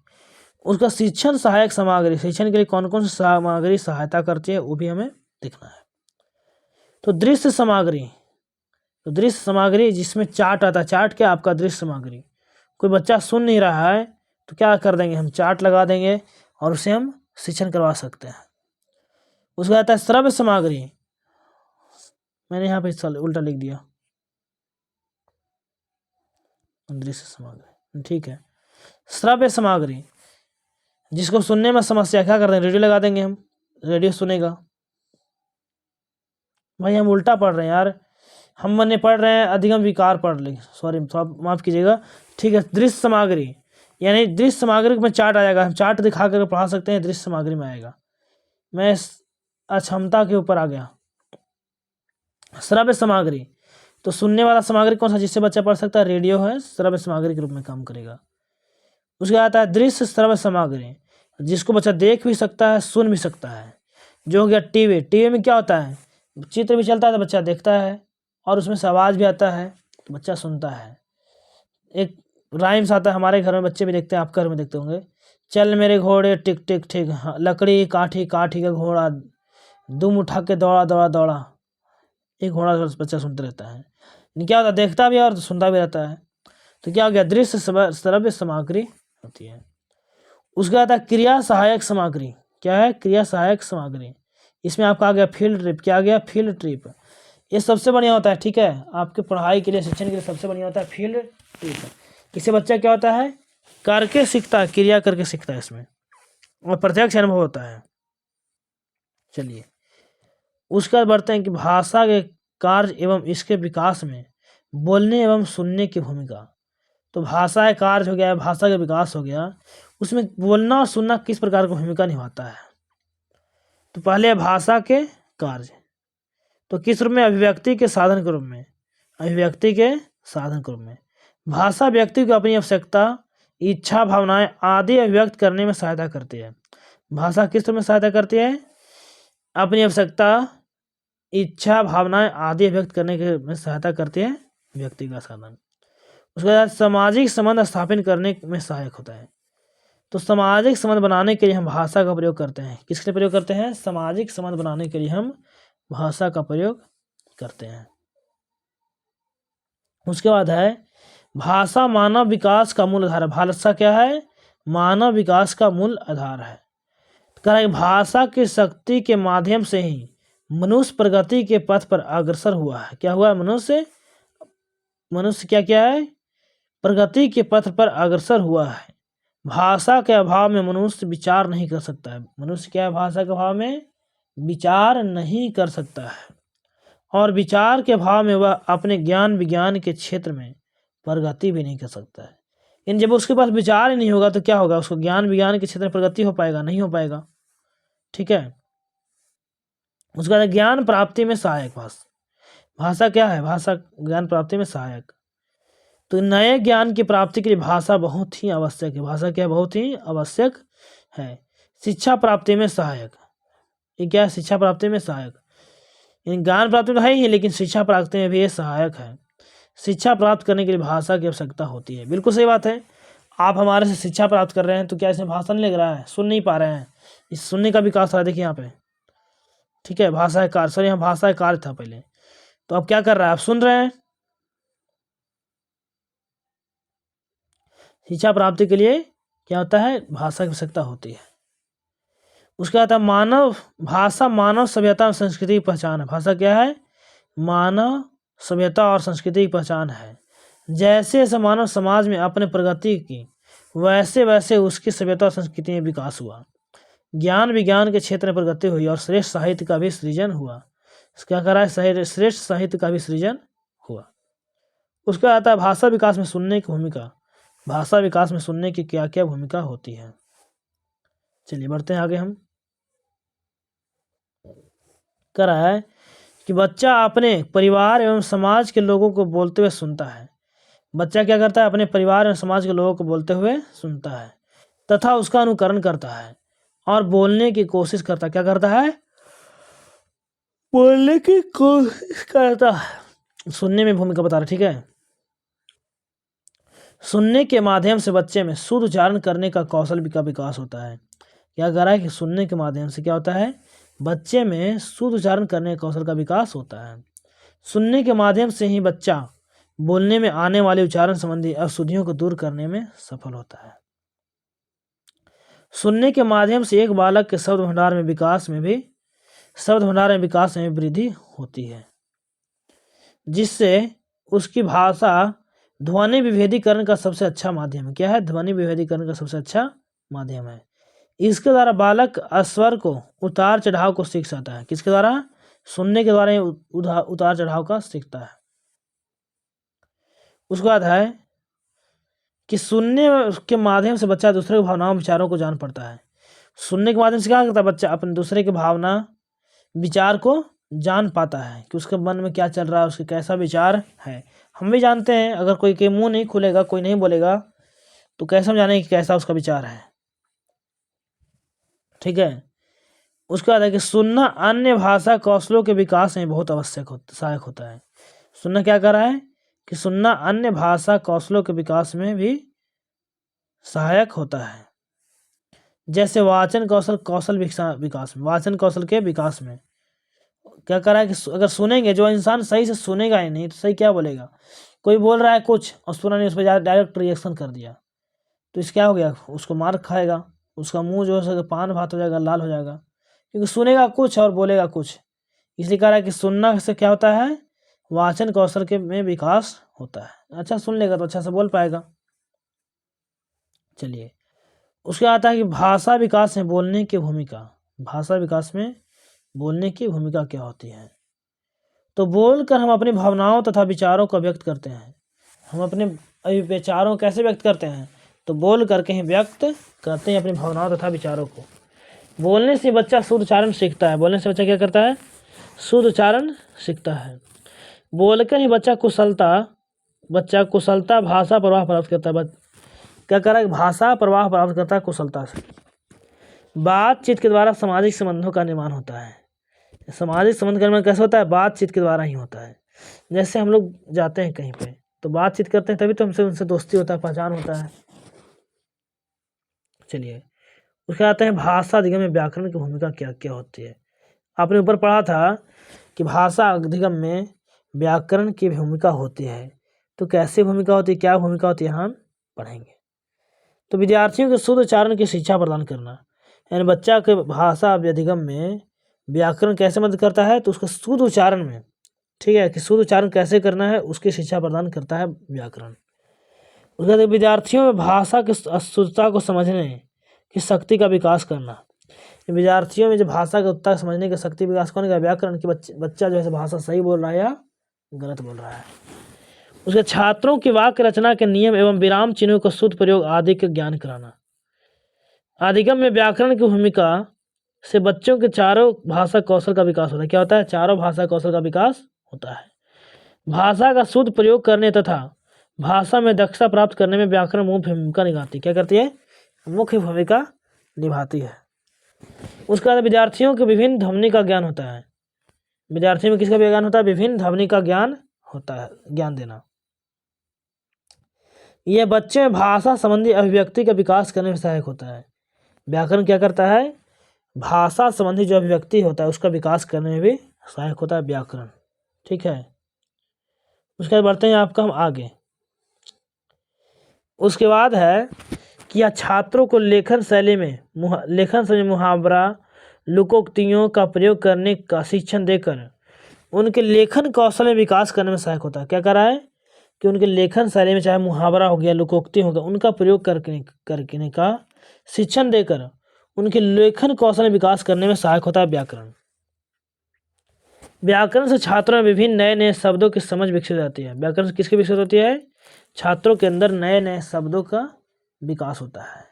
उसका शिक्षण सहायक सामग्री, शिक्षण के लिए कौन कौन सी सामग्री सहायता करती है वो भी हमें देखना है। तो दृश्य सामग्री, तो दृश्य सामग्री जिसमें चार्ट आता है। चार्ट क्या? आपका दृश्य सामग्री। कोई बच्चा सुन नहीं रहा है तो क्या कर देंगे हम? चार्ट लगा देंगे और उसे हम शिक्षण करवा सकते हैं। उसका आता है श्रव्य सामग्री। मैंने यहाँ पे उल्टा लिख दिया, दृश्य सामग्री, ठीक है। श्रव्य सामग्री जिसको सुनने में समस्या, क्या कर देंगे? रेडियो लगा देंगे हम, रेडियो सुनेगा। भाई हम उल्टा पढ़ रहे हैं यार, हम मैंने पढ़ रहे हैं अधिगम विकार पढ़ ले, सॉरी थोड़ा माफ़ कीजिएगा, ठीक है। दृश्य सामग्री यानी दृश्य सामग्री में चार्ट आ जाएगा, हम चार्ट दिखा कर पढ़ा सकते हैं, दृश्य सामग्री में आएगा। मैं अक्षमता के ऊपर आ गया। श्रव्य सामग्री, तो सुनने वाला सामग्री कौन सा जिससे बच्चा पढ़ सकता है? रेडियो है, श्रव्य सामग्री के रूप में काम करेगा। उसके आता है दृश्य श्रव्य सामग्री जिसको बच्चा देख भी सकता है, सुन भी सकता है, जो हो गया टीवी। टीवी में क्या होता है? चित्र भी चलता है तो बच्चा देखता है, और उसमें से आवाज़ भी आता है तो बच्चा सुनता है। एक राइम्स आता है, हमारे घर में बच्चे भी देखते हैं, आप घर में देखते होंगे। चल मेरे घोड़े टिक टिक टिक, लकड़ी काठी काठी का घोड़ा, दुम उठा के दौड़ा दौड़ा दौड़ा। एक घोड़ा बच्चा सुनते रहता है, क्या होता है? देखता भी है और सुनता भी रहता है। तो क्या हो गया? दृश्य श्रव्य सामग्री होती है। उसके बाद क्रिया सहायक सामग्री। क्या है? क्रिया सहायक सामग्री। इसमें आपका आ गया फील्ड ट्रिप। क्या आ गया? Field trip. ये सबसे बढ़िया होता है, ठीक है, आपके पढ़ाई के लिए, शिक्षण के लिए सबसे बढ़िया होता है फील्ड ट्रिप। इससे बच्चा क्या होता है? करके सीखता है, क्रिया करके सीखता है इसमें, और प्रत्यक्ष अनुभव होता है। चलिए उसके बाद बढ़ते हैं कि भाषा के कार्य एवं इसके विकास में बोलने एवं सुनने की भूमिका। तो भाषा का कार्य हो गया, भाषा का विकास हो गया, उसमें बोलना और सुनना किस प्रकार की भूमिका निभाता है? तो पहले भाषा के कार्य, तो किस रूप में? अभिव्यक्ति के साधन के रूप में, अभिव्यक्ति के साधन के रूप में। भाषा व्यक्ति को अपनी आवश्यकता, इच्छा, भावनाएं आदि अभिव्यक्त करने में सहायता करती है। भाषा किस रूप में सहायता करती है? अपनी आवश्यकता, इच्छा, भावनाएं आदि अभिव्यक्त करने के में सहायता करती है, व्यक्ति का साधन। उसके बाद सामाजिक संबंध स्थापित करने में सहायक होता है। तो सामाजिक संबंध बनाने के लिए हम भाषा का प्रयोग करते हैं। किसके लिए प्रयोग करते हैं? सामाजिक संबंध बनाने के लिए हम भाषा का प्रयोग करते हैं। उसके बाद है भाषा मानव विकास का मूल आधार है। भाषा क्या है? मानव विकास का मूल आधार है। कह रहा है भाषा की शक्ति के माध्यम से ही मनुष्य प्रगति के पथ पर अग्रसर हुआ है। क्या हुआ? मनुष्य क्या क्या है? प्रगति के पथ पर अग्रसर हुआ है। भाषा के अभाव में मनुष्य विचार नहीं कर सकता है। मनुष्य क्या है? भाषा के अभाव में विचार नहीं कर सकता है, और विचार के अभाव में वह अपने ज्ञान विज्ञान के क्षेत्र में प्रगति भी नहीं कर सकता है। इन जब उसके पास विचार ही नहीं होगा तो क्या होगा? उसको ज्ञान विज्ञान के क्षेत्र में प्रगति हो पाएगा? नहीं हो पाएगा, ठीक है। उसके बाद ज्ञान प्राप्ति में सहायक भाषा क्या है? भाषा ज्ञान प्राप्ति में सहायक। तो नए ज्ञान की प्राप्ति के लिए भाषा बहुत ही आवश्यक है। भाषा क्या? बहुत ही आवश्यक है। शिक्षा प्राप्ति में सहायक, ये क्या है? शिक्षा प्राप्ति में सहायक। ज्ञान प्राप्ति में तो है ही, लेकिन शिक्षा प्राप्ति में भी ये सहायक है। शिक्षा प्राप्त करने के लिए भाषा की आवश्यकता होती है। बिल्कुल सही बात है। आप हमारे से शिक्षा प्राप्त कर रहे हैं तो क्या इसमें भाषा नहीं लग रहा है? सुन नहीं पा रहे हैं, इस सुनने का विकास हो रहा है। देखिए यहाँ पे, ठीक है, भाषा कार्य, सॉरी यहाँ भाषा कार्य था पहले, तो अब क्या कर रहा है? आप सुन रहे हैं। शिक्षा प्राप्ति के लिए क्या होता है? भाषा की आवश्यकता होती है। उसके बाद मानव भाषा मानव सभ्यता और संस्कृति की पहचान है। भाषा क्या है? मानव सभ्यता और संस्कृति की पहचान है। जैसे जैसे मानव समाज में अपने प्रगति की, वैसे वैसे उसकी सभ्यता और संस्कृति में विकास हुआ। ज्ञान विज्ञान के क्षेत्र में प्रगति हुई और श्रेष्ठ साहित्य का भी सृजन हुआ। क्या कह रहा है? श्रेष्ठ साहित्य का भी सृजन हुआ। उसके बाद आता है भाषा विकास में सुनने की भूमिका। भाषा विकास में सुनने की क्या क्या भूमिका होती है? चलिए बढ़ते हैं आगे। हम कह रहा है कि बच्चा अपने परिवार एवं समाज के लोगों को बोलते हुए सुनता है। बच्चा क्या करता है? अपने परिवार एवं समाज के लोगों को बोलते हुए सुनता है तथा उसका अनुकरण करता है और बोलने की कोशिश करता है। क्या करता है? बोलने की कोशिश करता है। सुनने में भूमिका बता रहा है, ठीक है। सुनने के माध्यम से बच्चे में शुद्ध उच्चारण करने का कौशल का विकास होता है। क्या कह रहा है कि सुनने के माध्यम से क्या होता है? बच्चे में शुद्ध उच्चारण करने के कौशल का विकास होता है। सुनने के माध्यम से ही बच्चा बोलने में आने वाले उच्चारण संबंधी अशुद्धियों को दूर करने में सफल होता है। सुनने के माध्यम से एक बालक के शब्द भंडार में विकास में वृद्धि होती है, जिससे उसकी भाषा ध्वनि विभेदीकरण का सबसे अच्छा माध्यम है। क्या है? ध्वनि विभेदीकरण का सबसे अच्छा माध्यम है। इसके द्वारा बालक स्वर को उतार चढ़ाव को सीख सकता है। किसके द्वारा? सुनने के द्वारा उतार चढ़ाव का सीखता है। उसके बाद है कि सुनने के माध्यम से बच्चा दूसरे की भावनाओं विचारों को जान पड़ता है। सुनने के माध्यम से क्या करता है? बच्चा अपने दूसरे की भावना विचार को जान पाता है कि उसके मन में क्या चल रहा है, उसके कैसा विचार है। हम भी जानते हैं, अगर कोई के मुंह नहीं खुलेगा, कोई नहीं बोलेगा, तो कैसे हम जानेंगे कि कैसा उसका विचार है, ठीक है। उसके बाद है कि सुनना अन्य भाषा कौशलों के विकास में बहुत सहायक होता है। सुनना क्या कर रहा है? कि सुनना अन्य भाषा कौशलों के विकास में भी सहायक होता है। जैसे वाचन कौशल विकास में, वाचन कौशल के विकास में क्या कर रहा है कि अगर सुनेंगे, जो इंसान सही से सुनेगा ही नहीं तो सही क्या बोलेगा? कोई बोल रहा है कुछ और सुना नहीं, उस पर डायरेक्ट रिएक्शन कर दिया, तो इस क्या हो गया? उसको मार खाएगा, उसका मुंह जो है पान भात हो जाएगा, लाल हो जाएगा, क्योंकि सुनेगा कुछ और बोलेगा कुछ। इसलिए कह रहा है कि सुनना से क्या होता है? वाचन कौशल के में विकास होता है। अच्छा सुन लेगा तो अच्छा से बोल पाएगा। चलिए उसके आता है कि भाषा विकास में बोलने की भूमिका। भाषा विकास में बोलने की भूमिका क्या होती है? तो बोलकर हम अपनी भावनाओं तथा विचारों को व्यक्त करते हैं। हम अपने विचारों कैसे व्यक्त करते हैं? तो बोल करके ही व्यक्त करते हैं अपनी भावनाओं तथा विचारों को। बोलने से बच्चा शुद्ध उच्चारण सीखता है। बोलने से बच्चा क्या करता है? शुद्ध उच्चारण सीखता है। बोलकर ही बच्चा कुशलता भाषा प्रवाह प्राप्त करता है। क्या कर रहा है? भाषा प्रवाह प्राप्त करता है कुशलता से। बातचीत के द्वारा सामाजिक संबंधों का निर्माण होता है। सामाजिक संबंध का निर्माण कैसे होता है? बातचीत के द्वारा ही होता है। जैसे हम लोग जाते हैं कहीं पे तो बातचीत करते हैं, तभी तो हमसे उनसे दोस्ती होता है, पहचान होता है। चलिए उसके आते हैं भाषा अधिगम में व्याकरण की भूमिका क्या क्या होती है। आपने ऊपर पढ़ा था कि भाषा अधिगम में व्याकरण की भूमिका होती है, तो कैसे भूमिका होती है, क्या भूमिका होती है, हम पढ़ेंगे। तो विद्यार्थियों को शुद्ध उच्चारण की शिक्षा प्रदान करना, यानी बच्चा के भाषा अधिगम में व्याकरण कैसे मदद करता है? तो उसको शुद्ध उच्चारण में, ठीक है, कि शुद्ध उच्चारण कैसे करना है उसकी शिक्षा प्रदान करता है व्याकरण। उसके बाद विद्यार्थियों में भाषा की शुद्धता को समझने की शक्ति का विकास करना। विद्यार्थियों में जो भाषा का उत्तर समझने की शक्ति विकास करने का व्याकरण की बच्चा जो है भाषा सही बोल रहा है या गलत बोल रहा है। उसके छात्रों की वाक्य रचना के नियम एवं विराम चिन्हों का शुद्ध प्रयोग आदि के ज्ञान कराना। अधिगम में व्याकरण की भूमिका से बच्चों के चारों भाषा कौशल का विकास होता है। क्या होता है? चारों भाषा कौशल का विकास होता है। भाषा का शुद्ध प्रयोग करने तथा भाषा में दक्षता प्राप्त करने में व्याकरण मुख्य भूमिका निभाती है। क्या करती है? मुख्य भूमिका निभाती है। उसके बाद विद्यार्थियों के विभिन्न ध्वनि का ज्ञान होता है। विद्यार्थियों में किसका ज्ञान होता है? विभिन्न ध्वनि का ज्ञान होता है, ज्ञान देना। यह बच्चे में भाषा संबंधी अभिव्यक्ति का विकास करने में सहायक होता है। व्याकरण क्या करता है? भाषा संबंधी जो अभिव्यक्ति होता है उसका विकास करने में भी सहायक होता है व्याकरण। ठीक है, उसके बाद बढ़ते हैं आपका हम आगे। उसके बाद है कि यह छात्रों को लेखन शैली में मुहावरा, लोकोक्तियों का प्रयोग करने का शिक्षण देकर उनके लेखन कौशल में विकास करने में सहायक होता है। क्या कर रहा है कि उनके लेखन शैली में चाहे मुहावरा हो गया, लोकोक्ति हो गया, उनका प्रयोग करने का शिक्षण देकर उनके लेखन कौशल में विकास करने में सहायक होता है व्याकरण। व्याकरण से छात्रों में विभिन्न नए नए शब्दों की समझ विकसित होती है। व्याकरण से किसकी विकसित होती है? छात्रों के अंदर नए नए शब्दों का विकास होता है।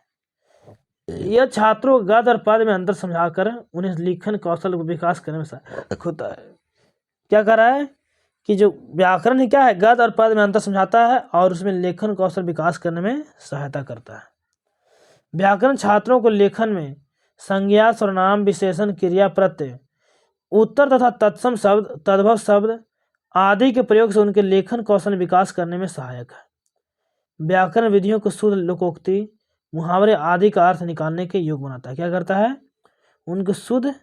यह छात्रों को गद्य और पद्य में अंतर समझाकर उन्हें लेखन कौशल को विकास करने में सहायक होता है। क्या कर रहा है कि जो व्याकरण है क्या है? गद्य और पद्य में अंतर समझाता है और उसमें लेखन कौशल विकास करने में सहायता करता है। व्याकरण छात्रों को लेखन में संज्ञा, सर्वनाम, विशेषण, क्रिया, प्रत्यय, उत्तर तथा तत्सम शब्द, तद्भव शब्द आदि के प्रयोग से उनके लेखन कौशल विकास करने में सहायक है। व्याकरण विधियों को शुद्ध लोकोक्ति, मुहावरे आदि का अर्थ निकालने के योग्य बनाता है। क्या करता है? उनको शुद्ध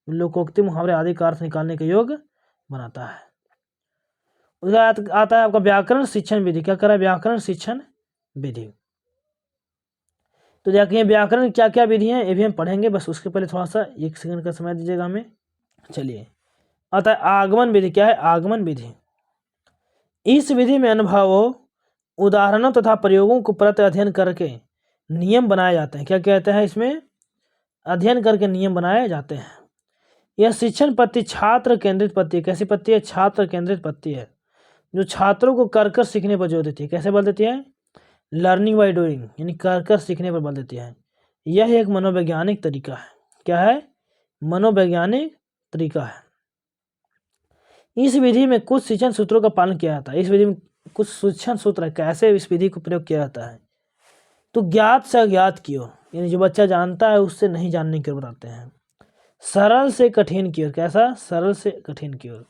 लोकोक्ति, मुहावरे आदि का अर्थ निकालने के योग्य बनाता है। उसके बाद आता है आपका व्याकरण शिक्षण विधि। क्या कर रहा है? व्याकरण शिक्षण विधि। तो देखिए व्याकरण क्या क्या विधि है ये भी हम पढ़ेंगे, बस उसके पहले थोड़ा सा 1 सेकंड का समय दीजिएगा हमें। चलिए, आता है आगमन विधि। क्या है? आगमन विधि। इस विधि में अनुभवों, उदाहरणों तथा प्रयोगों को प्रति अध्ययन करके नियम बनाए जाते हैं। क्या कहते हैं? इसमें अध्ययन करके नियम बनाए जाते हैं। यह शिक्षण पद्धति छात्र केंद्रित पद्धति है। कैसी पद्धति है? छात्र केंद्रित पद्धति है, जो छात्रों को कर कर सीखने पर जोर देती है। कैसे बल देती है? लर्निंग बाय डूइंग, यानी कर कर सीखने पर बल देती है। यह एक मनोवैज्ञानिक तरीका है। क्या है? मनोवैज्ञानिक तरीका है। इस विधि में कुछ शिक्षण सूत्रों का पालन किया जाता है। इस विधि में कुछ शिक्षण सूत्र है, कैसे इस विधि को प्रयोग किया जाता है। तो ज्ञात से अज्ञात की ओर, यानी जो बच्चा जानता है उससे नहीं जानने की ओर बताते हैं। सरल से कठिन की ओर। कैसा? सरल से कठिन की ओर।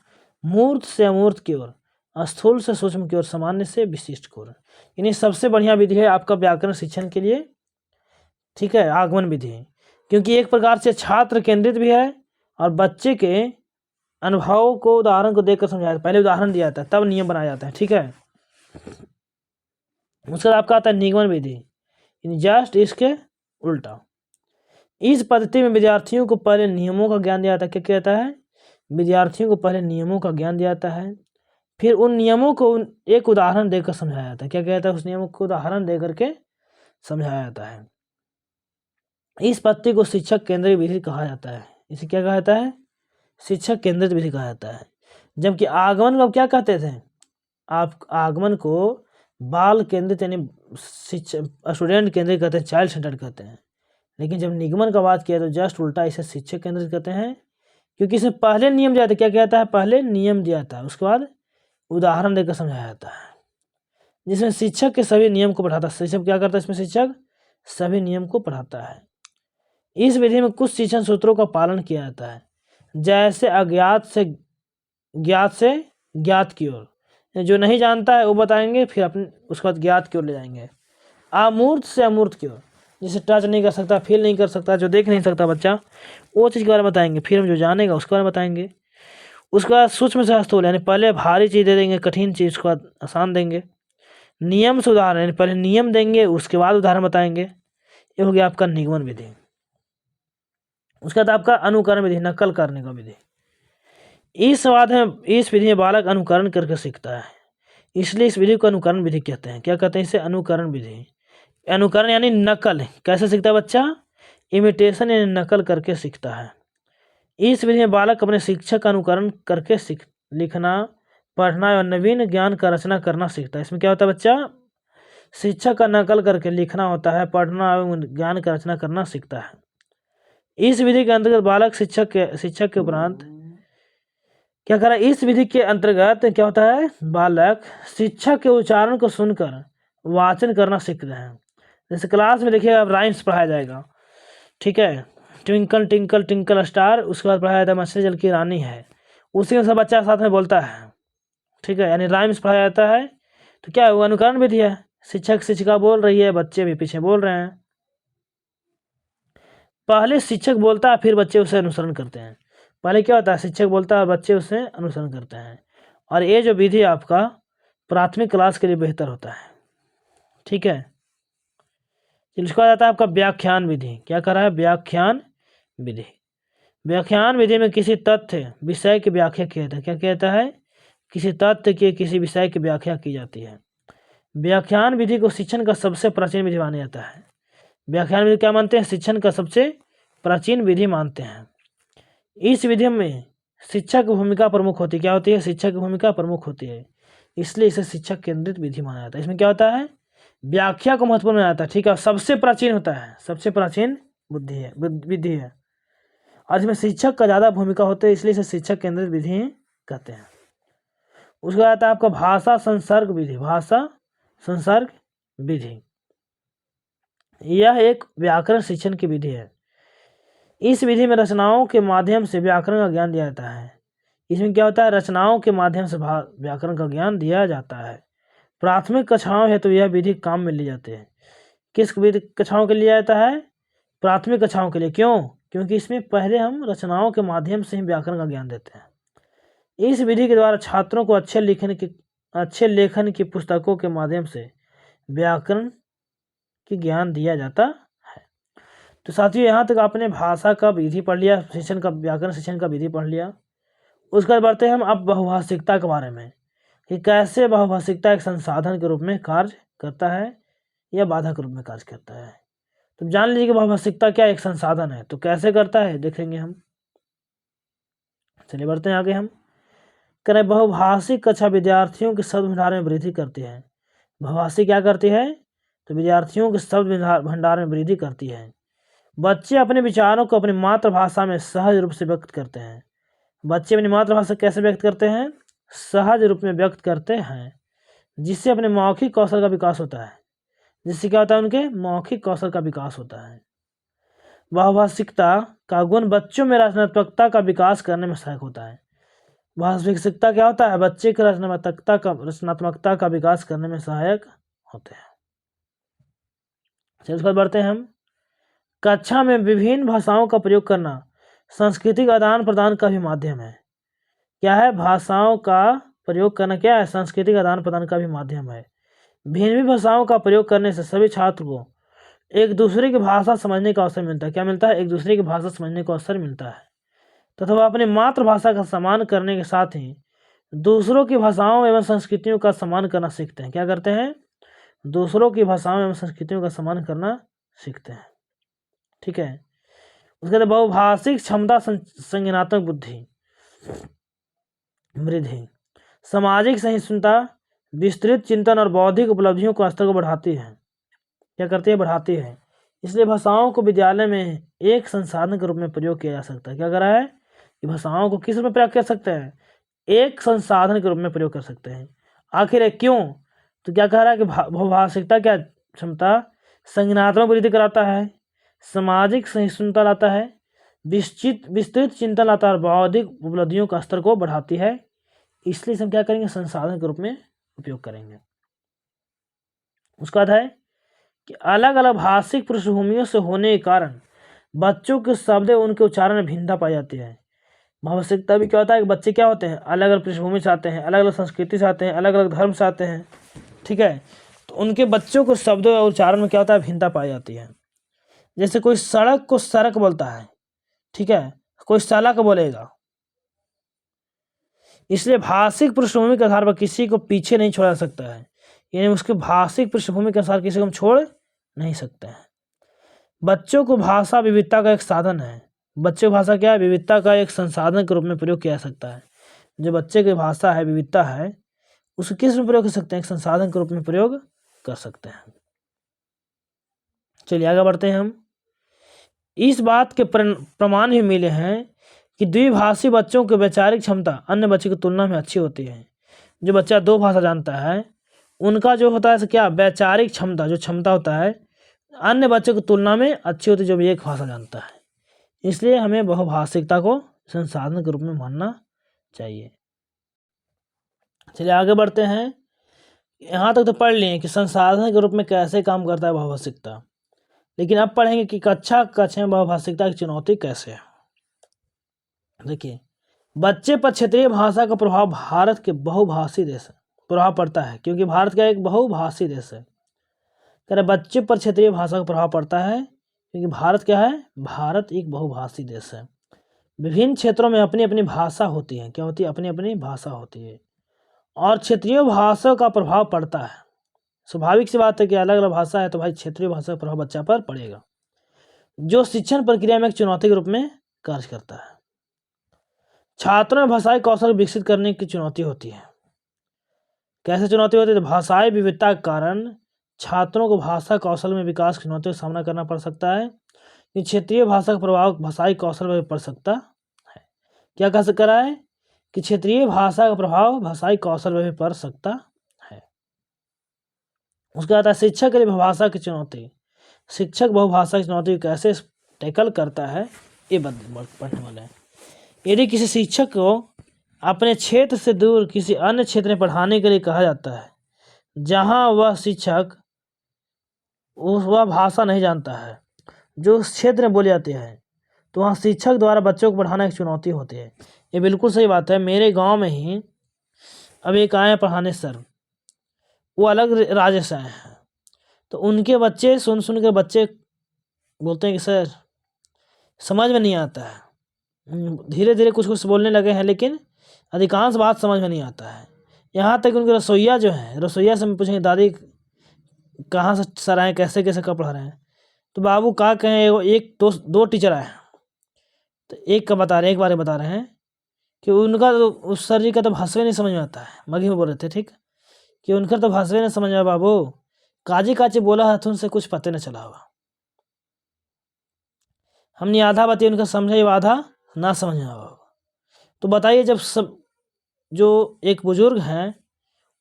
मूर्त से अमूर्त की ओर, स्थूल से सूक्ष्म की ओर, सामान्य से विशिष्ट की ओर। यानी सबसे बढ़िया विधि है आपका व्याकरण शिक्षण के लिए, ठीक है, आगमन विधि, क्योंकि एक प्रकार से छात्र केंद्रित भी है और बच्चे के अनुभव को, उदाहरण को देखकर समझाया। पहले उदाहरण दिया जाता है तब नियम बनाया जाता है। ठीक है, उसके बाद आपका आता है निगमन विधि, जस्ट इसके उल्टा। इस पद्धति में विद्यार्थियों को पहले नियमों का ज्ञान दिया जाता है। क्या कहता है? विद्यार्थियों को पहले नियमों का ज्ञान दिया जाता है, फिर उन नियमों को एक उदाहरण देकर समझाया जाता है। क्या कहता है? उस नियमों को उदाहरण देकर के समझाया जाता है। इस पद्धति को शिक्षक केंद्रित विधि कहा जाता है। इसे क्या कहा जाता है? शिक्षक केंद्रित विधि कहा जाता है। जबकि आगमन को क्या कहते थे? आप आगमन को बाल केंद्रित यानी स्टूडेंट केंद्रित कहते हैं, चाइल्ड सेंटर्ड कहते हैं। लेकिन जब निगमन का बात किया तो जस्ट उल्टा, इसे शिक्षक केंद्रित कहते हैं, क्योंकि इसमें पहले नियम दिया था। क्या कहता है? पहले नियम दिया था, उसके बाद उदाहरण देकर समझाया जाता है, जिसमें शिक्षक के सभी नियम को पढ़ाता है। शिक्षक क्या करता है? इसमें शिक्षक सभी नियम को पढ़ाता है। इस विधि में कुछ शिक्षण सूत्रों का पालन किया जाता है, जैसे अज्ञात से ज्ञात की ओर, जो नहीं जानता है वो बताएंगे, फिर अपने उसके बाद ज्ञात की ओर ले जाएंगे। अमूर्त से अमूर्त की ओर, जिसे टच नहीं कर सकता, फील नहीं कर सकता, जो देख नहीं सकता बच्चा, वो चीज़ के बारे में बताएंगे। फिर हम जो जानेगा उसके बारे में बताएंगे। उसके बाद सूक्ष्म से स्थूल, यानी पहले भारी चीज़ दे देंगे, कठिन चीज़ के बाद आसान देंगे। नियम से उदाहरण, यानी पहले नियम देंगे उसके बाद उदाहरण बताएंगे। ये हो गया आपका निगमन विधि। उसके बाद आपका अनुकरण विधि, नकल करने का विधि। इस विधि में बालक अनुकरण करके सीखता है, इसलिए इस विधि को अनुकरण विधि कहते हैं। क्या कहते हैं इसे? अनुकरण विधि। अनुकरण यानी नकल। कैसे सीखता है बच्चा? इमिटेशन यानी नकल करके सीखता है। इस विधि में बालक अपने शिक्षक का अनुकरण करके लिखना, पढ़ना और नवीन ज्ञान का रचना करना सीखता है। इसमें क्या होता है बच्चा? शिक्षक का नकल करके लिखना होता है, पढ़ना एवं ज्ञान का रचना करना सीखता है। इस विधि के अंतर्गत बालक शिक्षक के उपरांत क्या करा? इस विधि के अंतर्गत क्या होता है? बालक शिक्षक के उच्चारण को सुनकर वाचन करना सीखते हैं। जैसे क्लास में देखिए अब राइम्स पढ़ाया जाएगा, ठीक है, ट्विंकल टिंकल टिंकल स्टार, उसके बाद पढ़ाया जाता है मछली जल की रानी है, उसी में सब बच्चा साथ में बोलता है, ठीक है, यानी राइम्स पढ़ाया जाता है। तो क्या है? वो अनुकरण विधि है, शिक्षक शिक्षिका बोल रही है, बच्चे भी पीछे बोल रहे हैं। पहले शिक्षक बोलता है, फिर बच्चे उसे अनुसरण करते हैं। पहले क्या होता है, शिक्षक बोलता है, बच्चे उसे अनुसरण करते हैं। और ये जो विधि आपका प्राथमिक क्लास के लिए बेहतर होता है। ठीक है, इसको आ जाता है आपका व्याख्यान विधि। क्या कर रहा है, व्याख्यान विधि। व्याख्यान विधि में किसी तथ्य विषय की व्याख्या किया जाता है। क्या कहता है, किसी तथ्य की किसी विषय की व्याख्या की जाती है। व्याख्यान विधि को शिक्षण का सबसे प्राचीन विधि माना जाता है। व्याख्यान विधि क्या मानते हैं, शिक्षण का सबसे प्राचीन विधि मानते हैं। इस विधि में शिक्षक की भूमिका प्रमुख होती है। क्या होती है, शिक्षक की भूमिका प्रमुख होती है, इसलिए इसे शिक्षक केंद्रित विधि माना जाता है। इसमें क्या होता है, व्याख्या को महत्वपूर्ण माना जाता है। ठीक है, सबसे प्राचीन होता है, सबसे प्राचीन बुद्धि है, विधि है, और इसमें शिक्षक का ज़्यादा भूमिका होती है, इसलिए इसे शिक्षक केंद्रित विधि कहते हैं। उसके बाद आता है आपका भाषा संसर्ग विधि। भाषा संसर्ग विधि यह एक व्याकरण शिक्षण की विधि है। इस विधि में रचनाओं के माध्यम से व्याकरण का ज्ञान दिया जाता है। इसमें क्या होता है, रचनाओं के माध्यम से व्याकरण का ज्ञान दिया जाता है। प्राथमिक कक्षाओं है तो यह विधि काम में ली जाती है। किस विधि कक्षाओं के लिए जाता है, प्राथमिक कक्षाओं के लिए। क्यों, क्योंकि इसमें पहले हम रचनाओं के माध्यम से ही व्याकरण का ज्ञान देते हैं। इस विधि के द्वारा छात्रों को अच्छे लेखन की पुस्तकों के माध्यम से व्याकरण की ज्ञान दिया जाता है। तो साथियों, यहाँ तक आपने भाषा का विधि पढ़ लिया, शिक्षण का व्याकरण शिक्षण का विधि पढ़ लिया। उसके बाद बढ़ते हैं हम अब बहुभाषिकता के बारे में, कि कैसे बहुभाषिकता एक संसाधन के रूप में कार्य करता है या बाधा के रूप में कार्य करता है। तो जान लीजिए कि बहुभाषिकता क्या एक संसाधन है, तो कैसे करता है देखेंगे हम। चलिए बढ़ते हैं आगे। हम करें बहुभाषिक कक्षा विद्यार्थियों के शब्द भंडार में वृद्धि करती है। बहुभाषी क्या करती है, तो विद्यार्थियों के शब्द भंडार में वृद्धि करती है। बच्चे अपने विचारों को अपनी मातृभाषा में सहज रूप से व्यक्त करते हैं। बच्चे अपनी मातृभाषा कैसे व्यक्त करते हैं, सहज रूप में व्यक्त करते हैं, जिससे अपने मौखिक कौशल का विकास होता है। जिससे क्या होता है, उनके मौखिक कौशल का विकास होता है। बहुभाषिकता का गुण बच्चों में रचनात्मकता का विकास करने में सहायक होता है। बहुभाषिकता क्या होता है, बच्चे की रचनात्मकता का विकास करने में सहायक होते हैं। चलिए उसके बाद बढ़ते हैं हम। कक्षा में विभिन्न भाषाओं का प्रयोग करना सांस्कृतिक आदान प्रदान का भी माध्यम है। क्या है, भाषाओं का प्रयोग करना क्या है, सांस्कृतिक आदान प्रदान का भी माध्यम है। भिन्न भिन्न भाषाओं का प्रयोग करने से सभी छात्र को एक दूसरे की भाषा समझने का अवसर मिलता है। क्या मिलता है, एक दूसरे की भाषा समझने का अवसर मिलता है, तथा वह अपनी मातृभाषा का सम्मान करने के साथ ही दूसरों की भाषाओं एवं संस्कृतियों का सम्मान करना सीखते हैं। क्या करते हैं, दूसरों की भाषाओं एवं संस्कृतियों का सम्मान करना सीखते हैं। ठीक है, उसके बाद बहुभाषिक क्षमता संज्ञानात्मक बुद्धि वृद्धि सामाजिक सहिष्णुता, विस्तृत चिंतन और बौद्धिक उपलब्धियों का स्तर को बढ़ाती है। क्या करती है, बढ़ाती है। इसलिए भाषाओं को विद्यालय में एक संसाधन के रूप में प्रयोग किया जा सकता है। क्या कर रहा है, कि भाषाओं को किस रूप में प्रयोग कर सकते हैं, एक संसाधन के रूप में प्रयोग कर सकते हैं। आखिर क्यों, तो क्या कह रहा है कि बहुभाषिकता क्या क्षमता संज्ञानात्मक वृद्धि कराता है, सामाजिक सहिष्णुता लाता है, विस्तृत चिंतन लाता है और बौद्धिक उपलब्धियों का स्तर को बढ़ाती है। इसलिए हम क्या करेंगे, संसाधन के रूप में उपयोग करेंगे। उसका बाद है कि अलग अलग भाषिक पृष्ठभूमियों से होने के कारण बच्चों के शब्द उनके उच्चारण में भिन्नता पाई जाती है। भाषिकता भी क्या होता है कि बच्चे क्या होते हैं, अलग अलग पृष्ठभूमि से आते हैं, अलग अलग संस्कृति से आते हैं, अलग अलग धर्म से आते हैं। ठीक है, तो उनके बच्चों को शब्दों और उच्चारण में क्या होता है, भिन्नता पाई जाती है। जैसे कोई सड़क को सड़क बोलता है, ठीक है, कोई सड़क बोलेगा। इसलिए भाषिक पृष्ठभूमि के आधार पर किसी को पीछे नहीं छोड़ा जा सकता है, यानी उसके भाषिक पृष्ठभूमि के अनुसार किसी को हम छोड़ नहीं सकते हैं। बच्चों को भाषा विविधता का एक साधन है। बच्चे को भाषा क्या है, विविधता का एक संसाधन के रूप में प्रयोग किया जा सकता है। जो बच्चे की भाषा है, विविधता है, उसको किस में प्रयोग कर सकते हैं, एक संसाधन के रूप में प्रयोग कर सकते हैं। चलिए आगे बढ़ते हैं हम। इस बात के प्रमाण भी मिले हैं कि द्विभाषी बच्चों की वैचारिक क्षमता अन्य बच्चों की तुलना में अच्छी होती है। जो बच्चा दो भाषा जानता है, उनका जो होता है क्या, वैचारिक क्षमता, जो क्षमता होता है अन्य बच्चों की तुलना में अच्छी होती है जो भी एक भाषा जानता है। इसलिए हमें बहुभाषिकता को संसाधन के रूप में मानना चाहिए। चलिए आगे बढ़ते हैं। यहाँ तक तो पढ़ लिए कि संसाधन के रूप में कैसे काम करता है बहुभाषिकता, लेकिन अब पढ़ेंगे कि कक्षा में बहुभाषिकता की चुनौती कैसे है। देखिए, बच्चे पर क्षेत्रीय भाषा का प्रभाव भारत के बहुभाषी देश प्रभाव पड़ता है, क्योंकि भारत का एक बहुभाषी देश है। कह रहे बच्चे पर क्षेत्रीय भाषा का प्रभाव पड़ता है क्योंकि भारत क्या है, भारत एक बहुभाषी देश है। विभिन्न क्षेत्रों में अपनी अपनी भाषा होती है। क्या होती है? अपनी अपनी भाषा होती है, और क्षेत्रीय भाषा का प्रभाव पड़ता है। स्वाभाविक सी बात है कि अलग अलग भाषा है तो भाई क्षेत्रीय भाषा का प्रभाव बच्चा पर पड़ेगा, जो शिक्षण प्रक्रिया में एक चुनौती के रूप में कार्य करता है। छात्रों में भाषाई कौशल विकसित करने की चुनौती होती है। कैसे चुनौती होती है? तो भाषाई विविधता के कारण छात्रों को भाषा कौशल में विकास की चुनौतियों का सामना करना पड़ सकता है। कि क्षेत्रीय भाषा का प्रभाव भाषाई कौशल में पड़ सकता है। क्या कह सकता है कि क्षेत्रीय भाषा का प्रभाव भाषाई कौशल में भी पड़ सकता है। उसके बाद शिक्षक के लिए बहुभाषा की चुनौती। शिक्षक बहुभाषा की चुनौती कैसे टैकल करता है, ये पढ़ने वाले हैं। यदि किसी शिक्षक को अपने क्षेत्र से दूर किसी अन्य क्षेत्र में पढ़ाने के लिए कहा जाता है जहां वह शिक्षक वह भाषा नहीं जानता है जो उस क्षेत्र में बोली जाती है, तो वहाँ शिक्षक द्वारा बच्चों को पढ़ाना एक चुनौती होती है। ये बिल्कुल सही बात है। मेरे गांव में ही अब एक आए पढ़ाने सर, वो अलग राज्य से आए हैं, तो उनके बच्चे सुन के बच्चे बोलते हैं कि सर समझ में नहीं आता है। धीरे धीरे कुछ कुछ बोलने लगे हैं, लेकिन अधिकांश बात समझ में नहीं आता है। यहाँ तक उनके रसोईया जो है, रसोईया से पूछेंगे दादी कहाँ से सर आए, कैसे कैसे कब पढ़ा रहे हैं, तो बाबू का कहें एक दो टीचर आए, तो एक का बता रहे हैं, एक बारे बता रहे हैं कि उनका तो उस सर जी का तो भाषा नहीं समझ में आता है। मगी में बोल रहे थे ठीक, कि उनका तो भाषा नहीं समझ में आया बाबू, काजी काची बोला है उनसे कुछ पता नहीं चला हुआ। हमने आधा बताइए उनका समझे, आधा ना समझ में आया। तो बताइए जब सब जो एक बुजुर्ग हैं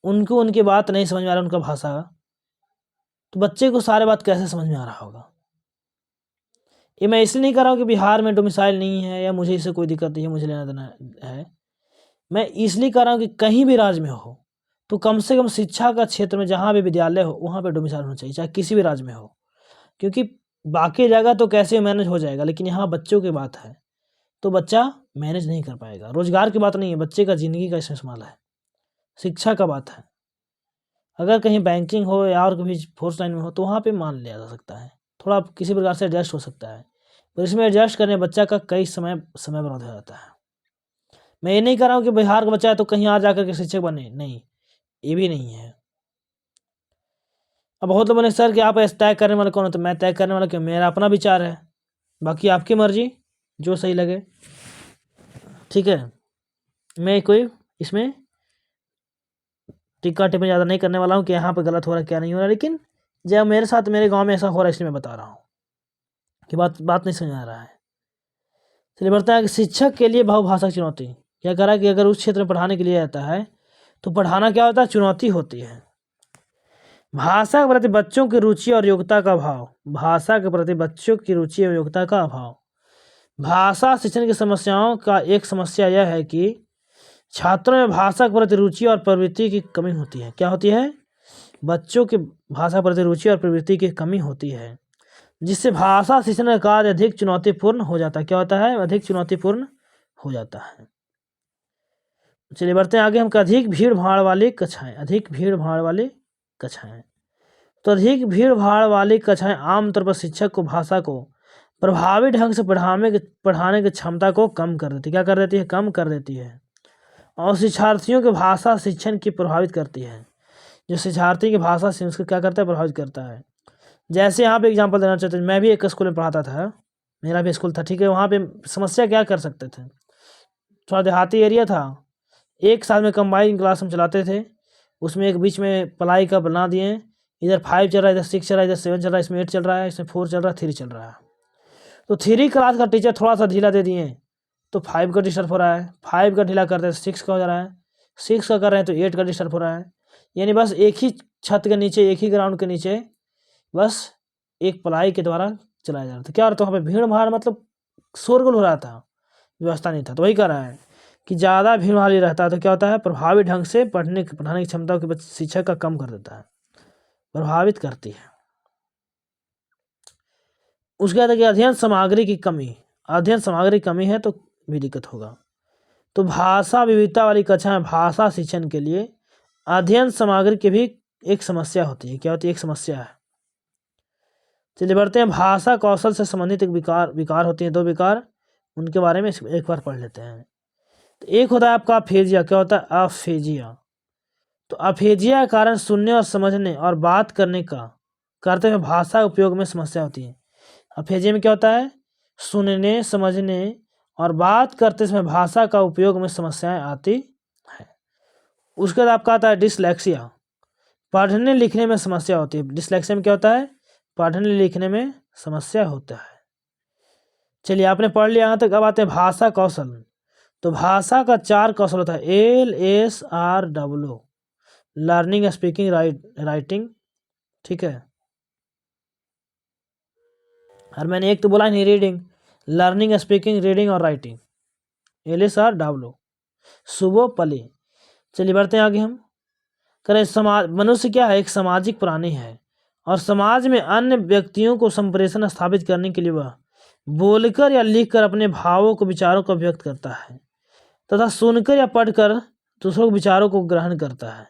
उनको उनकी बात नहीं समझ में आ रहा, उनका भाषा, तो बच्चे को सारे बात कैसे समझ में आ रहा होगा। ये मैं इसलिए नहीं कर रहा हूँ कि बिहार में डोमिसाइल नहीं है या मुझे इससे कोई दिक्कत नहीं है, मुझे लेना देना है। मैं इसलिए कर रहा हूँ कि कहीं भी राज्य में हो तो कम से कम शिक्षा का क्षेत्र में जहाँ भी विद्यालय हो वहाँ पे डोमिसाइल होना चाहिए, चाहे किसी भी राज्य में हो। क्योंकि बाकी जगह तो कैसे मैनेज हो जाएगा, लेकिन यहाँ बच्चों की बात है तो बच्चा मैनेज नहीं कर पाएगा। रोजगार की बात नहीं है, बच्चे का ज़िंदगी का इसमें सवाल है, शिक्षा का बात है। अगर कहीं बैंकिंग हो या और कभी फोर्स लाइन में हो तो वहाँ पे मान लिया जा सकता है, थोड़ा किसी प्रकार से एडजस्ट हो सकता है, पर इसमें एडजस्ट करने बच्चा का कई समय बर्बाद हो जाता है। मैं ये नहीं कर रहा हूँ कि बिहार का बच्चा है तो कहीं और जाकर के शिक्षक बने, नहीं, ये भी नहीं है। अब बहुत लोग बोले सर कि आप तय करने वाले कौन हो, तो मैं तय करने वाला क्यों, मेरा अपना विचार है, बाकी आपकी मर्जी जो सही लगे, ठीक है। मैं कोई इसमें टिक्का टिप्पणी ज़्यादा नहीं करने वाला हूँ कि यहाँ पे गलत हो रहा है क्या नहीं हो रहा, लेकिन जब मेरे साथ मेरे गांव में ऐसा हो रहा है इसलिए मैं बता रहा हूँ कि बात नहीं समझ आ रहा है। चलिए बढ़ते हैं कि शिक्षक के लिए बहुभाषा की चुनौती। क्या कह रहा है कि अगर उस क्षेत्र में पढ़ाने के लिए आता है तो पढ़ाना क्या होता है, चुनौती होती है। भाषा के प्रति बच्चों की रुचि और योग्यता का अभाव। भाषा के प्रति बच्चों की रुचि और योग्यता का अभाव। भाषा शिक्षण की समस्याओं का एक समस्या यह है कि छात्रों में भाषा के प्रति रुचि और प्रवृत्ति की कमी होती है। क्या होती है? बच्चों की भाषा के प्रति रुचि और प्रवृत्ति की कमी होती है, जिससे भाषा शिक्षण का कार्य अधिक चुनौतीपूर्ण हो जाता है। क्या होता है? अधिक चुनौतीपूर्ण हो जाता है। चलिए बढ़ते हैं आगे हम, अधिक भीड़ भाड़ वाली कक्षाएं। अधिक भीड़ भाड़ वाली कक्षाएं, तो अधिक भीड़ भाड़ वाली कक्षाएं आमतौर पर शिक्षक को भाषा को प्रभावी ढंग से पढ़ाने की क्षमता को कम कर देती है। क्या कर देती है? कम कर देती है, और शिक्षार्थियों के भाषा शिक्षण की प्रभावित करती है। जो शिक्षार्थी की भाषा से उसको क्या करता है? प्रभावित करता है। जैसे यहाँ पे एग्जांपल देना चाहते हैं, मैं भी एक स्कूल में पढ़ाता था, मेरा भी स्कूल था, ठीक है। वहाँ पे समस्या क्या कर सकते थे, थोड़ा देहाती एरिया था, एक साल में कंबाइन क्लास हम चलाते थे, उसमें एक बीच में प्लाई का बना दिए, इधर 5 चल रहा है, इधर 6 चल रहा है, इधर 7 चल रहा है, इसमें 8 चल रहा है, इसमें 4 चल रहा है, 3 चल रहा है। तो 3 क्लास का टीचर थोड़ा सा ढीला दे दिए तो 5 का डिस्टर्ब हो रहा है, 5 का ढीला करते हैं 6 का हो जा रहा है, 6 का कर रहे हैं तो 8 का डिस्टर्ब हो रहा है। यानी बस एक ही छत के नीचे, एक ही ग्राउंड के नीचे बस एक प्लाई के द्वारा चलाया जा रहा था। क्या हो रहा था वहाँ पे? भीड़ भाड़, मतलब शोरगुल हो रहा था, व्यवस्था नहीं था। तो वही कर रहा है कि ज़्यादा भीड़ वाली रहता है तो क्या होता है, प्रभावी ढंग से पढ़ाने की क्षमता को शिक्षक का कम कर देता है, प्रभावित करती है। उसके बाद है अध्ययन सामग्री की कमी, अध्ययन सामग्री की कमी है तो भी दिक्कत होगा। तो भाषा विविधता वाली कक्षा में भाषा शिक्षण के लिए अध्ययन सामग्री की भी एक समस्या होती है। क्या होती है, एक समस्या है। चलिए बढ़ते हैं, भाषा कौशल से संबंधित एक विकार होती है, 2 विकार, उनके बारे में एक बार पढ़ लेते हैं। तो एक होता है आपका अफेजिया। क्या होता है, अफेजिया। तो अफेजिया के कारण सुनने और समझने और बात करते हुए भाषा उपयोग में समस्या होती है। अफेजिया में क्या होता है, सुनने, समझने और बात करते समय भाषा का उपयोग में समस्याएं आती है। उसके बाद आपका आता है डिसलेक्सिया, पढ़ने लिखने में समस्या होती है। डिसलेक्सिया में क्या होता है, पढ़ने लिखने में समस्या होता है। चलिए आपने पढ़ लिया यहाँ तक। अब आते हैं भाषा कौशल। तो भाषा का 4 कौशल होता है, LSRW, लर्निंग, स्पीकिंग, राइटिंग, ठीक है। और मैंने एक तो बोला नहीं, रीडिंग, लर्निंग, स्पीकिंग, रीडिंग और राइटिंग, LSRW, सुबोपली। चलिए बढ़ते हैं आगे हम। करें समाज, मनुष्य क्या है, एक सामाजिक प्राणी है और समाज में अन्य व्यक्तियों को संप्रेषण स्थापित करने के लिए वह बोलकर या लिखकर अपने भावों को, विचारों को व्यक्त करता है तथा सुनकर या पढ़कर दूसरों के विचारों को ग्रहण करता है।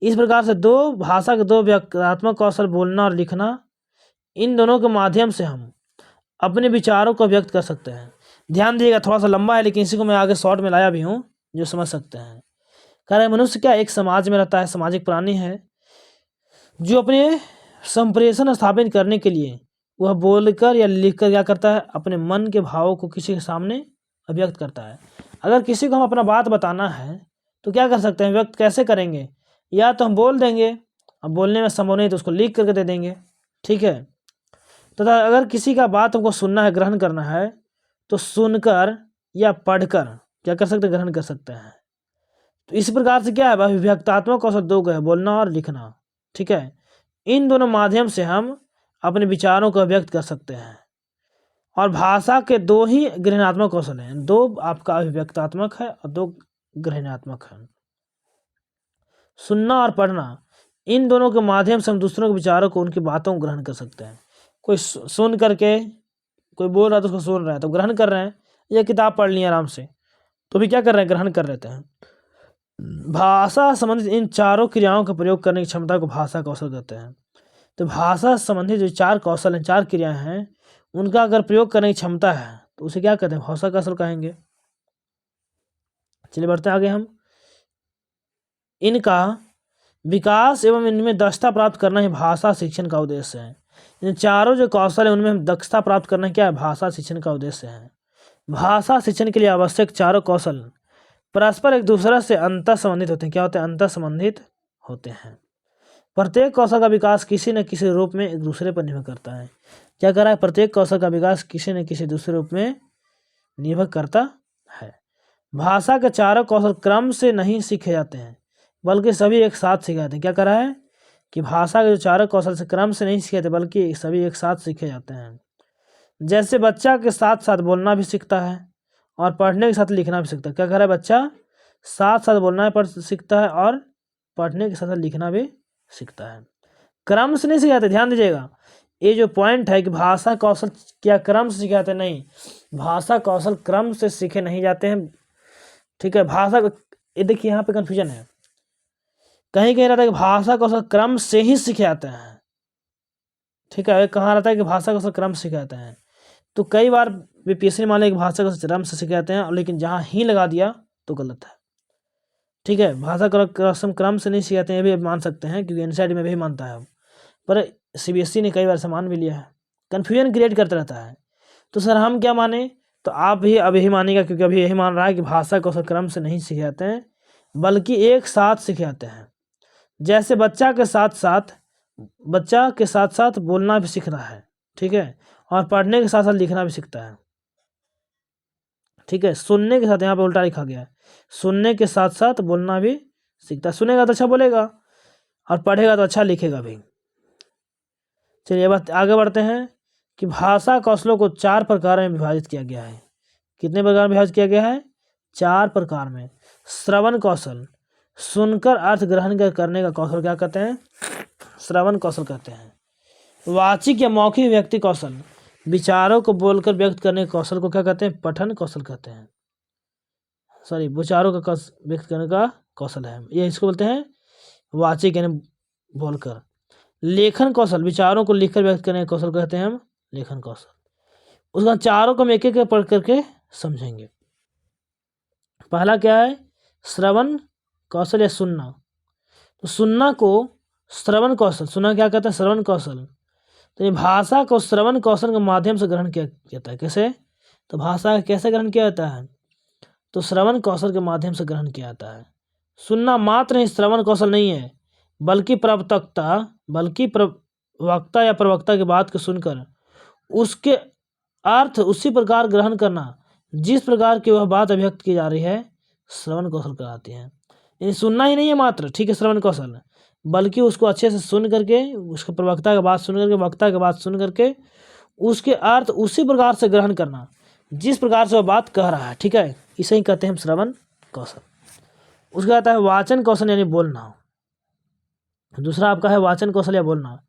इस प्रकार से भाषा के 2 व्यक्तात्मक कौशल, बोलना और लिखना, इन दोनों के माध्यम से हम अपने विचारों को व्यक्त कर सकते हैं। ध्यान दीजिएगा, थोड़ा सा लंबा है लेकिन इसी को मैं आगे शॉर्ट में लाया भी हूँ जो समझ सकते हैं। कह रहे मनुष्य क्या एक समाज में रहता है, सामाजिक प्राणी है जो अपने संप्रेषण स्थापित करने के लिए वह बोलकर या लिखकर क्या करता है, अपने मन के भावों को किसी के सामने अभिव्यक्त करता है। अगर किसी को हम अपना बात बताना है तो क्या कर सकते हैं, व्यक्त कैसे करेंगे, या तो हम बोल देंगे, अब बोलने में संभव नहीं तो उसको लिख करके दे देंगे, ठीक है। तथा अगर किसी का बात हमको सुनना है, ग्रहण करना है, तो सुनकर या पढ़कर क्या कर सकते हैं, ग्रहण कर सकते हैं। तो इस प्रकार से क्या है, अभिव्यक्तात्मक कौशल 2 गए, बोलना और लिखना, ठीक है। इन दोनों माध्यम से हम अपने विचारों को व्यक्त कर सकते हैं। और भाषा के 2 ही ग्रहणात्मक कौशल हैं, 2 आपका अभिव्यक्तात्मक है और 2 ग्रहणात्मक है। सुनना और पढ़ना, इन दोनों के माध्यम से हम दूसरों के विचारों को, उनकी बातों को ग्रहण कर सकते हैं। कोई सुन करके कोई बोल रहा है तो उसको सुन रहा है तो ग्रहण कर रहे हैं, या किताब पढ़ ली आराम से तो भी क्या कर रहे हैं, ग्रहण कर लेते हैं। भाषा संबंधित इन 4 क्रियाओं का प्रयोग करने की क्षमता को भाषा कौशल कहते हैं। तो भाषा संबंधित जो 4 कौशल हैं, 4 क्रियाएं हैं, उनका अगर प्रयोग करने की क्षमता है तो उसे क्या कहते हैं, भाषा कौशल कहेंगे। चलिए बढ़ते हैं आगे हम। इनका विकास एवं इनमें दक्षता प्राप्त करना ही भाषा शिक्षण का उद्देश्य है। इन चारों जो कौशल है उनमें हम दक्षता प्राप्त करना क्या है, भाषा शिक्षण का उद्देश्य है। भाषा शिक्षण के लिए आवश्यक 4 कौशल परस्पर एक दूसरे से अंतर संबंधित होते हैं। क्या होते हैं, अंतर संबंधित होते हैं। प्रत्येक कौशल का विकास किसी न किसी रूप में एक दूसरे पर निर्भर करता है। क्या कर रहा है, प्रत्येक कौशल का विकास किसी न किसी दूसरे रूप में निर्भर करता है। भाषा के 4 कौशल क्रम से नहीं सीखे जाते हैं बल्कि सभी एक साथ सीखे जाते हैं। क्या कर रहा है कि भाषा के जो 4 कौशल से क्रम से नहीं सीखे जाते बल्कि सभी एक साथ सीखे जाते हैं। जैसे बच्चा के साथ साथ बोलना भी सीखता है और पढ़ने के साथ लिखना भी सीखता है। क्या कर रहा है, बच्चा साथ साथ बोलना भी सीखता है और पढ़ने के साथ साथ लिखना भी सीखता है। क्रम से नहीं सीखे जाते, ध्यान दीजिएगा, ये जो पॉइंट है कि भाषा कौशल क्या क्रम से सीखे जाते, नहीं, भाषा कौशल क्रम से सीखे नहीं जाते हैं, ठीक है। भाषा ये देखिए यहाँ पे कंफ्यूजन है, कहीं कहीं रहता है कि भाषा कौशल क्रम से ही सीखे जाते हैं, ठीक है। कहाँ रहता है कि भाषा कौशल क्रम से सीखे जाते हैं, तो कई बार बीपीएससी मान लें भाषा कौशल क्रम से सीखे जाते हैं, लेकिन जहाँ ही लगा दिया तो गलत है, ठीक है। भाषा कौशल क्रम से नहीं सीखे जाते हैं ये भी मान सकते हैं क्योंकि एनसीईआरटी में भी मानता है, पर सीबीएसई ने कई बार सामान भी लिया है, कन्फ्यूजन क्रिएट करता रहता है। तो सर हम क्या माने, तो आप भी अब यही मानेगा क्योंकि अभी यही मान रहा है कि भाषा कौशल क्रम से नहीं सीखे जाते हैं बल्कि एक साथ सीखे जाते हैं। जैसे बच्चा के साथ साथ बोलना भी सीख रहा है, ठीक है, और पढ़ने के साथ साथ लिखना भी सीखता है, ठीक है। सुनने के साथ, यहाँ पे उल्टा लिखा गया है, सुनने के साथ साथ बोलना भी सीखता है। सुनेगा तो अच्छा बोलेगा और पढ़ेगा तो अच्छा लिखेगा भी। चलिए बात आगे बढ़ते हैं कि भाषा कौशलों को 4 प्रकार में विभाजित किया गया है। कितने प्रकार में विभाजित किया गया है, 4 प्रकार में श्रवण कौशल, सुनकर अर्थ ग्रहण करने का कौशल क्या कहते हैं? श्रवण कौशल कहते हैं। वाचिक या मौखिक व्यक्ति कौशल, विचारों को बोलकर व्यक्त करने के कौशल को क्या कहते हैं? पठन कौशल कहते हैं। सॉरी, विचारों का व्यक्त करने का कौशल है, ये इसको बोलते हैं वाचिक यानी बोलकर। लेखन कौशल, विचारों को लिखकर व्यक्त करने का कौशल कहते हैं हम लेखन कौशल। उसका चारों को हम एक एक पढ़ करके समझेंगे। पहला क्या है? श्रवण कौशल या सुनना। तो सुनना को श्रवण कौशल, सुनना क्या कहते हैं? श्रवण कौशल। तो ये भाषा को श्रवण कौशल के माध्यम से ग्रहण किया जाता है। कैसे? तो भाषा कैसे ग्रहण किया जाता है? तो श्रवण कौशल के माध्यम से ग्रहण किया जाता है। सुनना मात्र ही श्रवण कौशल नहीं है, बल्कि प्रवक्ता या प्रवक्ता की बात को सुनकर उसके अर्थ उसी प्रकार ग्रहण करना जिस प्रकार की वह बात अभिव्यक्त की जा रही है, श्रवण कौशल कहलाती है। यानी सुनना ही नहीं है मात्र, ठीक है, श्रवण कौशल, बल्कि उसको अच्छे से सुन करके, उसके प्रवक्ता की बात सुन करके, वक्ता की बात सुन करके उसके अर्थ उसी प्रकार से ग्रहण करना जिस प्रकार से वह बात कह रहा है, ठीक है, इसे ही कहते हैं हम श्रवण कौशल। उसका आता है वाचन कौशल यानी बोलना। दूसरा आपका है वाचन कौशल या बोलना।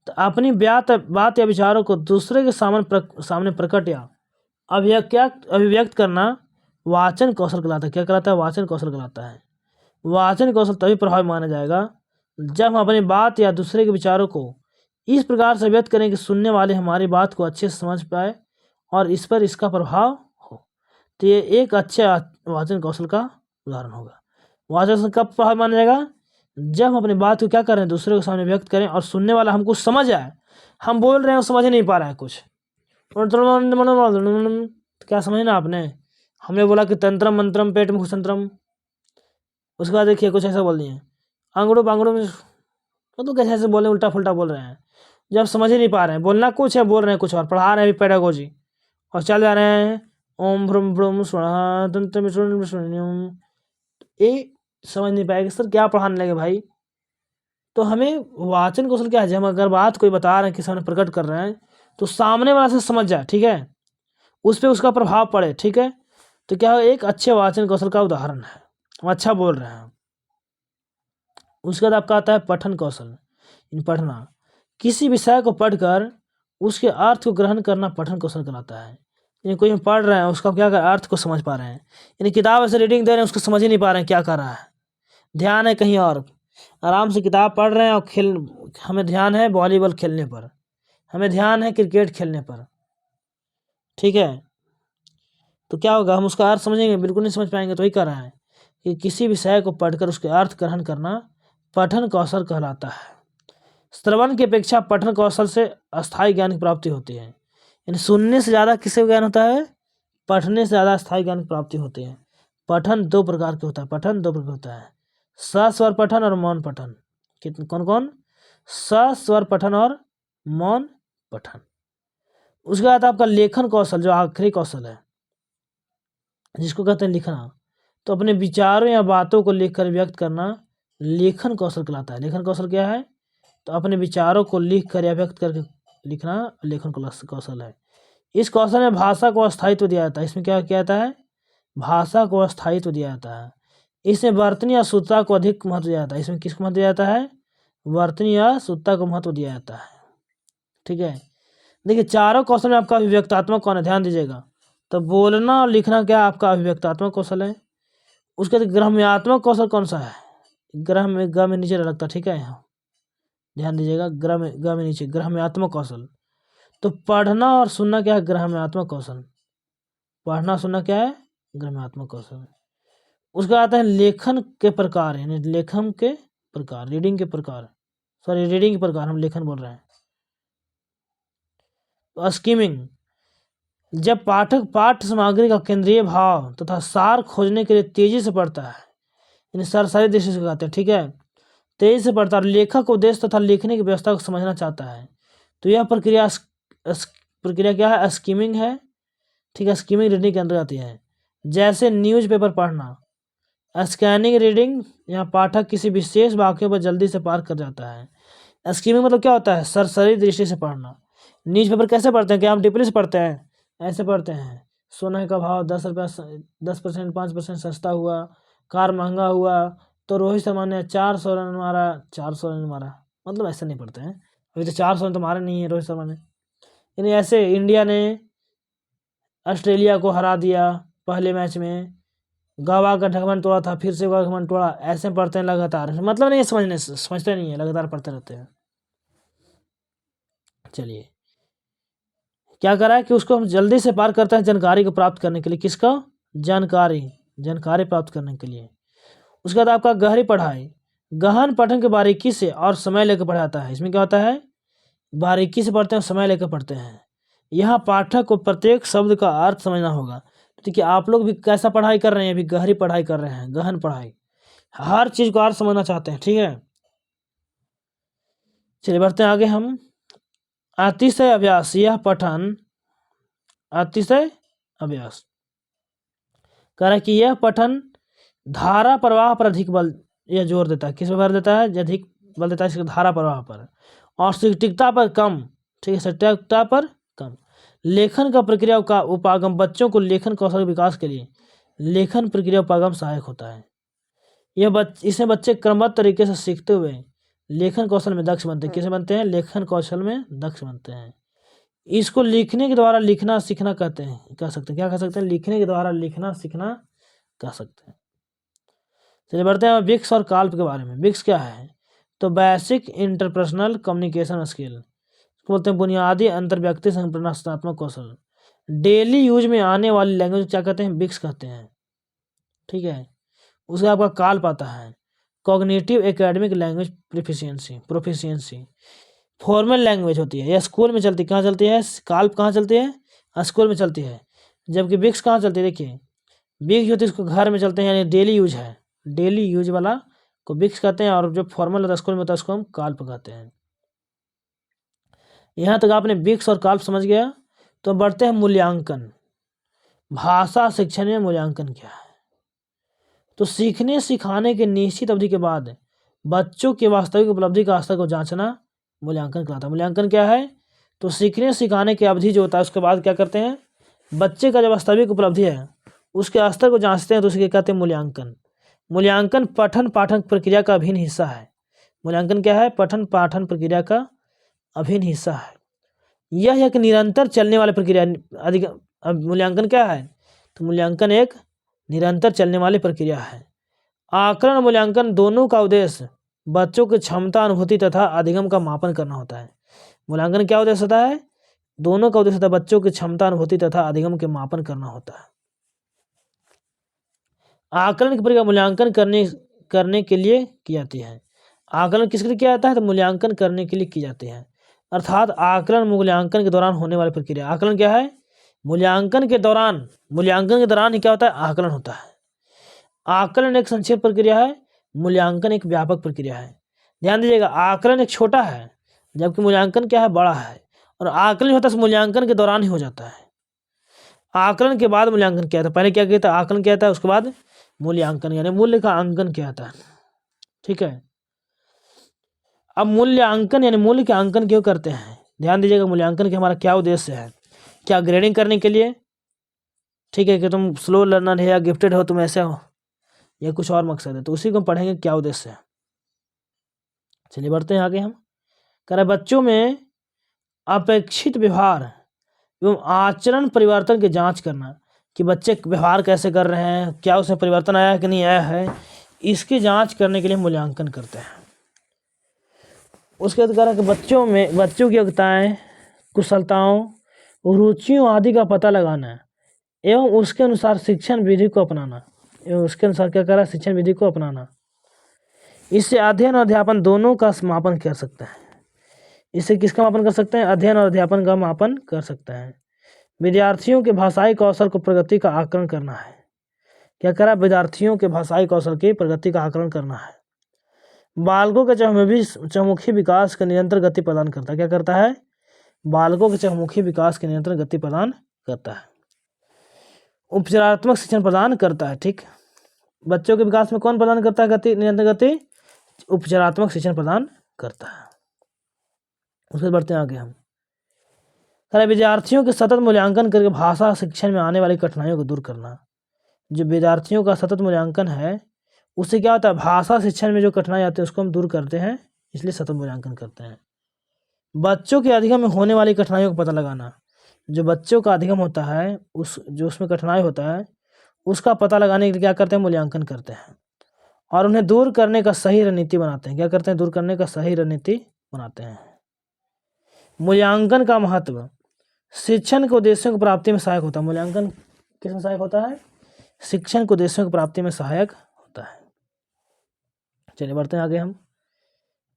तो अपनी बात या विचारों को दूसरे के सामने प्रकट या अभिव्यक्त करना वाचन कौशल कहलाता है। क्या कहलाता है? वाचन कौशल कहलाता है। वाचन कौशल तभी प्रभावी माना जाएगा जब हम अपनी बात या दूसरे के विचारों को इस प्रकार से व्यक्त करें कि सुनने वाले हमारी बात को अच्छे से समझ पाए और इस पर इसका प्रभाव हो। तो ये एक अच्छे वाचन कौशल का उदाहरण होगा। वाचन कौशल कब प्रभावी माना जाएगा? जब हम अपनी बात को क्या करें, दूसरे के सामने व्यक्त करें और सुनने वाला हमको समझ आए। हम बोल रहे हैं, समझ नहीं पा रहा है कुछ, तो क्या समझना आपने? हमने बोला कि तंत्रम मंत्रम पेट में कुतंत्रम, उसके बाद देखिए कुछ ऐसा बोल दिए आंगड़ों बांगड़ों में, तो कैसे ऐसे बोले, उल्टा फुल्टा बोल रहे हैं। जब समझ ही नहीं पा रहे हैं, बोलना कुछ है, बोल रहे हैं कुछ और, पढ़ा रहे हैं पेडागोजी और चल जा रहे हैं ओम भ्रम भ्रम स्वाहा तंत्र ये समझ नहीं पाएगा सर क्या पढ़ाने लगे भाई। तो हमें वाचन कौशल क्या है? हम अगर बात कोई बता रहे हैं, किसी सामने प्रकट कर रहे हैं, तो सामने वाला से समझ जाए, ठीक है, उस पर उसका प्रभाव पड़े, ठीक है, तो क्या हो? एक अच्छे वाचन कौशल का उदाहरण है, हम अच्छा बोल रहे हैं। उसके बाद आपका आता है पठन कौशल। पढ़ना, किसी विषय को पढ़कर उसके अर्थ को ग्रहण करना पठन कौशल कहलाता है। यानी कोई हम पढ़ रहे हैं, उसका क्या अर्थ को समझ पा रहे हैं, यानी किताब ऐसे रीडिंग दे रहे हैं, उसको समझ ही नहीं पा रहे हैं क्या कर रहा है, ध्यान है कहीं और, आराम से किताब पढ़ रहे हैं और हमें ध्यान है वॉलीबॉल खेलने पर, हमें ध्यान है क्रिकेट खेलने पर, ठीक है, तो क्या होगा? हम उसका अर्थ समझेंगे? बिल्कुल नहीं समझ पाएंगे। तो ही कह रहा है कि किसी विषय को पढ़कर उसके अर्थ ग्रहण करना पठन कौशल कहलाता है। श्रवण की अपेक्षा पठन कौशल से अस्थायी ज्ञान की प्राप्ति होती है। यानी सुनने से ज़्यादा किससे ज्ञान होता है? पढ़ने से ज़्यादा अस्थायी ज्ञान की प्राप्ति होती है। पठन दो प्रकार के होता है, पठन दो प्रकार का होता है, सस्वर पठन और मौन पठन। कितने कौन कौन? सस्वर पठन और मौन पठन। उसके बाद आपका लेखन कौशल, जो आखिरी कौशल है, जिसको कहते हैं लिखना। तो अपने विचारों या बातों को लिखकर व्यक्त करना लेखन कौशल कहलाता है। लेखन कौशल क्या है? तो अपने विचारों को लिख कर या व्यक्त करके लिखना लेखन कौशल है। इस कौशल में भाषा को स्थायित्व दिया जाता है। इसमें क्या किया जाता है? भाषा को स्थायित्व दिया जाता है। इसमें वर्तनी या शुद्धता को अधिक महत्व दिया जाता है। इसमें किसको महत्व दिया जाता है? वर्तनी या शुद्धता को महत्व दिया जाता है, ठीक है। देखिए चारों कौशल में आपका अभिव्यक्तात्मक कौन है? ध्यान दीजिएगा। तो बोलना और लिखना क्या आपका अभिव्यक्तात्मक कौशल है। उसके बाद ग्राम्यात्मक कौशल कौन सा है? ग्रह में नीचे लगता, ठीक है, यहाँ ध्यान दीजिएगा, ग्रह में नीचे ग्राम्यात्मक कौशल। तो पढ़ना और सुनना क्या है? ग्राम्यात्मक कौशल। पढ़ना सुनना क्या है? ग्राम्यात्मक कौशल। उसका आता है लेखन के प्रकार, यानी लेखन के प्रकार, रीडिंग के प्रकार, सॉरी रीडिंग के प्रकार, हम लेखन बोल रहे हैं। तो स्कीमिंग, जब पाठक पाठ्य सामग्री का केंद्रीय भाव तथा सार खोजने के लिए तेजी से पढ़ता है, यानी सरसरी दृष्टि से कहते हैं, ठीक है, तेजी से पढ़ता है, लेखक उद्देश्य तथा लिखने की व्यवस्था को समझना चाहता है, तो यह प्रक्रिया क्या है? स्कीमिंग है, ठीक है। स्कीमिंग रीडिंग के अंदर आती है। जैसे न्यूज़पेपर पढ़ना। स्कैनिंग रीडिंग, यहाँ पाठक किसी विशेष वाक्य पर जल्दी से पार कर जाता है। स्कीमिंग मतलब क्या होता है? सरसरी दृष्टि से पढ़ना। न्यूज़पेपर कैसे पढ़ते हैं? क्या हम डीपली से पढ़ते हैं? ऐसे पढ़ते हैं, सोने का भाव 10%, 5% सस्ता हुआ, कार महंगा हुआ, तो रोहित शर्मा ने 400 रन मारा, 400 रन मारा, मतलब ऐसे नहीं पढ़ते हैं, अभी तो 400 रन तो मारे नहीं है रोहित शर्मा ने। यानी ऐसे इंडिया ने ऑस्ट्रेलिया को हरा दिया पहले मैच में, गवा का ढकबन तोड़ा था, फिर से गवा का ढकबन तोड़ा, ऐसे पढ़ते हैं लगातार, मतलब नहीं समझते नहीं है, लगातार पढ़ते रहते हैं। चलिए क्या करा है कि उसको हम जल्दी से पार करते हैं जानकारी को प्राप्त करने के लिए। किसका? जानकारी प्राप्त करने के लिए। उसके बाद आपका गहरी पढ़ाई, गहन पठन के बारीकी से और समय लेकर पढ़ाता है। इसमें क्या होता है? बारीकी से पढ़ते हैं, समय लेकर पढ़ते हैं। यहाँ पाठक को प्रत्येक शब्द का अर्थ समझना होगा। ठीक है, आप लोग भी कैसा पढ़ाई कर रहे हैं? अभी गहरी पढ़ाई कर रहे हैं, गहन पढ़ाई, हर चीज को अर्थ समझना चाहते हैं। ठीक है, चलिए बढ़ते हैं आगे हम। अतिशय अभ्यास, यह पठन, अतिशय अभ्यास कह रहा है कि यह पठन धारा प्रवाह पर अधिक बल, यह जोर देता है। किस पर बल देता है? अधिक बल देता है इसके धारा प्रवाह पर, और सटीकता पर कम। ठीक है, सटीकता पर कम। लेखन का प्रक्रिया का उपागम, बच्चों को लेखन कौशल विकास के लिए लेखन प्रक्रिया उपागम सहायक होता है। इसमें बच्चे क्रमबद्ध तरीके से सीखते हुए लेखन कौशल में दक्ष बनते हैं। किसे बनते हैं? लेखन कौशल में दक्ष बनते हैं। इसको लिखने के द्वारा लिखना सीखना कहते हैं, कह सकते हैं। क्या कह सकते हैं? लिखने के द्वारा लिखना सीखना कह सकते हैं। चलिए बढ़ते हैं विक्स और काल्प के बारे में। विक्स क्या है? तो बेसिक इंटरपर्सनल कम्युनिकेशन स्किल, बोलते हैं बुनियादी अंतर्व्यक्ति संप्रेषणात्मक कौशल। डेली यूज में आने वाली लैंग्वेज क्या कहते हैं? विक्स कहते हैं। ठीक है, उसके आपका काल्प आता है, cognitive academic language proficiency. Formal language होती है, यह स्कूल में चलती है। कहाँ चलती है? काल्प कहाँ चलती है? स्कूल में चलती है। जबकि विक्स कहाँ चलती है? देखिए, विक्स होती है इसको घर में चलते हैं, यानी डेली यूज है, डेली यूज वाला को विक्स कहते हैं, और जो फॉर्मल होता है स्कूल में होता है उसको हम काल्प कहते हैं। यहाँ तक आपने विक्स और काल्प समझ गया। तो बढ़ते हैं मूल्यांकन। भाषा शिक्षण में मूल्यांकन क्या है? तो सीखने सिखाने के निश्चित अवधि के बाद बच्चों की वास्तविक उपलब्धि का स्तर को जांचना मूल्यांकन कहलाता है। मूल्यांकन क्या है? तो सीखने सिखाने की अवधि जो होता है उसके बाद क्या करते हैं? बच्चे का जो वास्तविक उपलब्धि है उसके स्तर को जांचते हैं, तो उसके कहते हैं मूल्यांकन। मूल्यांकन पठन पाठन प्रक्रिया का अभिन्न हिस्सा है। मूल्यांकन क्या है? पठन पाठन प्रक्रिया का अभिन्न हिस्सा है। यह एक निरंतर चलने वाली प्रक्रिया। मूल्यांकन क्या है? तो मूल्यांकन एक निरंतर चलने वाली प्रक्रिया है। आकलन और मूल्यांकन दोनों का उद्देश्य बच्चों की क्षमता, अनुभूति तथा अधिगम का मापन करना होता है। मूल्यांकन क्या उद्देश्य होता है? दोनों का उद्देश्य होता है बच्चों की क्षमता, अनुभूति तथा अधिगम के मापन करना होता है। आकलन की प्रक्रिया मूल्यांकन करने के लिए की जाती है। आकलन किसके लिए किया जाता है? तो मूल्यांकन करने के लिए की जाती है। अर्थात आकलन मूल्यांकन के दौरान होने वाली प्रक्रिया। आकलन क्या है? मूल्यांकन के दौरान ही क्या होता है? आकलन होता है। आकलन एक संक्षिप्त प्रक्रिया है, मूल्यांकन एक व्यापक प्रक्रिया है। ध्यान दीजिएगा, आकलन एक छोटा है जबकि मूल्यांकन क्या है? बड़ा है। और आकलन होता है मूल्यांकन के दौरान ही हो जाता है। आकलन के बाद मूल्यांकन किया था, पहले क्या किया था? आकलन किया था, उसके बाद मूल्यांकन यानी मूल्य का अंकन किया था। ठीक है, अब मूल्यांकन यानी मूल्य के अंकन क्यों करते हैं? ध्यान दीजिएगा, मूल्यांकन के हमारा क्या उद्देश्य है? क्या ग्रेडिंग करने के लिए? ठीक है, कि तुम स्लो लर्नर है या गिफ्टेड हो, तुम ऐसे हो, या कुछ और मकसद है? तो उसी को हम पढ़ेंगे क्या उद्देश्य है। चलिए बढ़ते हैं आगे हम। कह रहे बच्चों में अपेक्षित व्यवहार एवं आचरण परिवर्तन की जांच करना, कि बच्चे व्यवहार कैसे कर रहे हैं, क्या उसमें परिवर्तन आया है कि नहीं आया है, इसकी जांच करने के लिए मूल्यांकन करते हैं। उसके बाद कह रहा है कि बच्चों की योग्यताएं, कुशलताओं, रुचियों आदि का पता लगाना एवं उसके अनुसार शिक्षण विधि को अपनाना। क्या कह रहा है? शिक्षण विधि को अपनाना। इससे अध्ययन और अध्यापन दोनों का मापन कर सकते हैं। इससे किसका मापन कर सकते हैं? अध्ययन और अध्यापन का मापन कर सकते हैं। विद्यार्थियों के भाषाई कौशल को प्रगति का आकलन करना है। क्या करा? विद्यार्थियों के भाषाई कौशल की प्रगति का आकलन करना है। बालकों के चहुमुखी विकास का निरंतर गति प्रदान करता है। क्या करता है? बालकों के चहुमुखी विकास के निरंतर गति प्रदान करता है। उपचारात्मक शिक्षण प्रदान करता है। ठीक, बच्चों के विकास में कौन प्रदान करता है गति, निरंतर गति? उपचारात्मक शिक्षण प्रदान करता है। उसके बढ़ते हैं आगे हम। कह विद्यार्थियों के सतत मूल्यांकन करके भाषा शिक्षण में आने वाली कठिनाइयों को दूर करना। जो विद्यार्थियों का सतत मूल्यांकन है उससे क्या होता है, भाषा शिक्षण में जो कठिनाई आती है उसको हम दूर करते हैं, इसलिए सतत मूल्यांकन करते हैं। बच्चों के अधिगम में होने वाली कठिनाइयों का पता लगाना। जो बच्चों का अधिगम होता है जो उसमें कठिनाई होता है उसका पता लगाने के लिए क्या करते हैं, मूल्यांकन करते हैं और उन्हें दूर करने का सही रणनीति बनाते हैं। क्या करते हैं, दूर करने का सही रणनीति बनाते हैं। मूल्यांकन का महत्व शिक्षण के उद्देश्यों की प्राप्ति में सहायक होता है। मूल्यांकन किस में सहायक होता है, शिक्षण के उद्देश्यों की प्राप्ति में सहायक होता है। चलिए बढ़ते हैं आगे हम।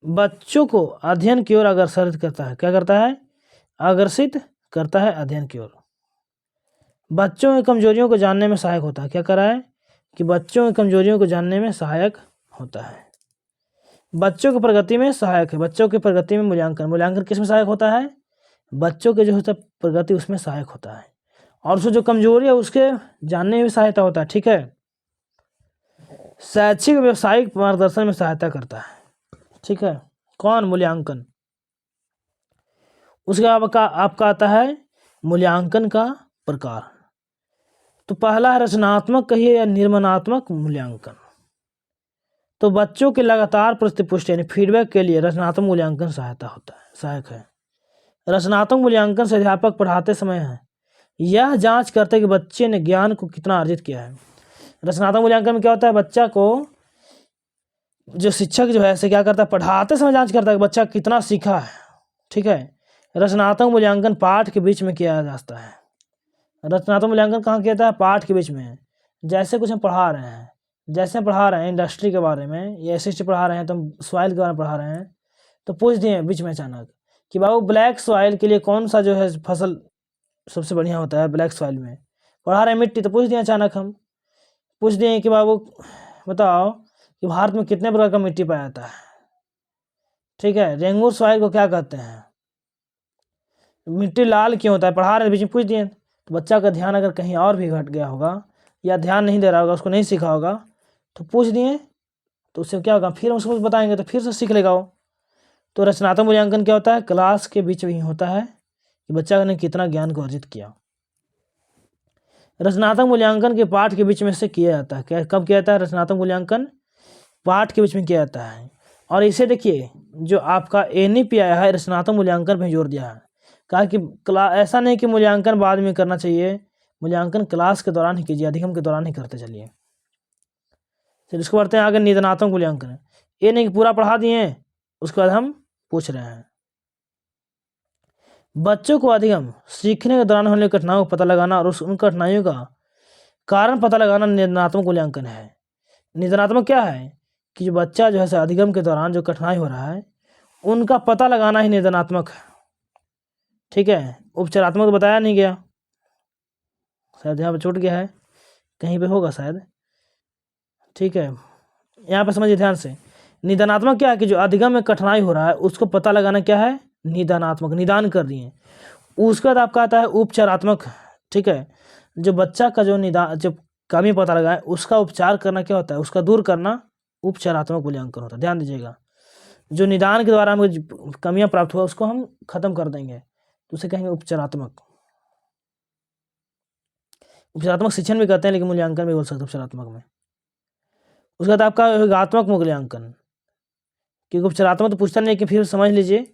बच्चों को अध्ययन की ओर अग्रसरित करता है। क्या करता है, अग्रसित करता है अध्ययन की ओर। बच्चों की कमजोरियों को जानने में सहायक होता है। क्या कर रहा है कि बच्चों की कमजोरियों को जानने में सहायक होता है। बच्चों की प्रगति में सहायक है। बच्चों की प्रगति में मूल्यांकन किस में सहायक होता है, बच्चों के जो होता है प्रगति उसमें सहायक होता है और उसको जो कमजोरी है उसके जानने में भी सहायता होता है। ठीक है। शैक्षिक व्यवसायिक मार्गदर्शन में सहायता करता है। ठीक है, कौन, मूल्यांकन। उसके आपका आता है मूल्यांकन का प्रकार। तो पहला है रचनात्मक कहिए या निर्माणात्मक मूल्यांकन। तो बच्चों के लगातार प्रतिपुष्टि यानी फीडबैक के लिए रचनात्मक मूल्यांकन सहायक है। रचनात्मक मूल्यांकन से अध्यापक पढ़ाते समय है यह जांच करते कि बच्चे ने ज्ञान को कितना अर्जित किया है। रचनात्मक मूल्यांकन में क्या होता है, बच्चा को जो शिक्षक जो है क्या करता है, पढ़ाते समय जांच करता है कि बच्चा कितना सीखा है। ठीक है। रचनात्मक मूल्यांकन पाठ के बीच में किया जाता है। रचनात्मक मूल्यांकन कहाँ किया जाता है, पाठ के बीच में। जैसे कुछ हम पढ़ा रहे हैं, जैसे पढ़ा रहे हैं इंडस्ट्री के बारे में या ऐसे पढ़ा रहे हैं तो हम सॉइल के बारे में पढ़ा रहे हैं, तो पूछ दिए बीच में अचानक कि बाबू ब्लैक सॉइल के लिए कौन सा जो है फसल सबसे बढ़िया होता है। ब्लैक सॉइल में पढ़ा रहे हैं मिट्टी, तो पूछ दिए अचानक हम पूछ दिए कि बाबू बताओ कि भारत में कितने प्रकार का मिट्टी पाया जाता है। ठीक है। रेंगूर सॉइल को क्या कहते हैं, मिट्टी लाल क्यों होता है, पढ़ा रहे बीच में पूछ दिए। तो बच्चा का ध्यान अगर कहीं और भी घट गया होगा या ध्यान नहीं दे रहा होगा, उसको नहीं सीखा होगा, तो पूछ दिए तो उससे क्या होगा, फिर हम उसको बताएंगे तो फिर से सीख लेगा वो। तो रचनात्मक मूल्यांकन क्या होता है, क्लास के बीच में ही होता है कि बच्चा ने कितना ज्ञान को अर्जित किया। रचनात्मक मूल्यांकन के पाठ के बीच में से किया जाता है। क्या, कब किया जाता है, रचनात्मक मूल्यांकन पाठ के बीच में किया जाता है। और इसे देखिए जो आपका NEP आया है रचनात्मक मूल्यांकन पर जोर दिया है। कहा कि ऐसा नहीं कि मूल्यांकन बाद में करना चाहिए, मूल्यांकन क्लास के दौरान ही कीजिए, अधिगम के दौरान ही करते चलिए। फिर इसको बढ़ते हैं आगे, निदानात्मक मूल्यांकन। ये नहीं कि पूरा पढ़ा दिए उसके बाद हम पूछ रहे हैं। बच्चों को अधिगम सीखने के दौरान होने वाली कठिनाइयों को पता लगाना और उन कठिनाइयों का कारण पता लगाना निदानात्मक मूल्यांकन है। निदानात्मक क्या है कि जो बच्चा जो है अधिगम के दौरान जो कठिनाई हो रहा है उनका पता लगाना ही निदानात्मक है। ठीक है। उपचारात्मक तो बताया नहीं गया, शायद यहाँ पे छूट गया है, कहीं पे होगा शायद। ठीक है, यहाँ पे समझिए ध्यान से। निदानात्मक क्या है कि जो अधिगम में कठिनाई हो रहा है उसको पता लगाना क्या है, निदानात्मक, निदान कर दिए। उसके बाद आपका आता है उपचारात्मक। ठीक है। जो बच्चा का जो निदान जो कमी पता लगा है उसका उपचार करना क्या होता है, उसका दूर करना उपचारात्मक मूल्यांकन होता है। ध्यान दीजिएगा, जो निदान के द्वारा हमें कमियां प्राप्त हुआ उसको हम खत्म कर देंगे तो उसे कहेंगे उपचारात्मक। उपचारात्मक शिक्षण भी कहते हैं लेकिन मूल्यांकन भी बोल सकते हैं उपचारात्मक में। उसके बाद आपका योगात्मक मूल्यांकन, क्योंकि उपचारात्मक तो पूछता नहीं कि फिर समझ लीजिए।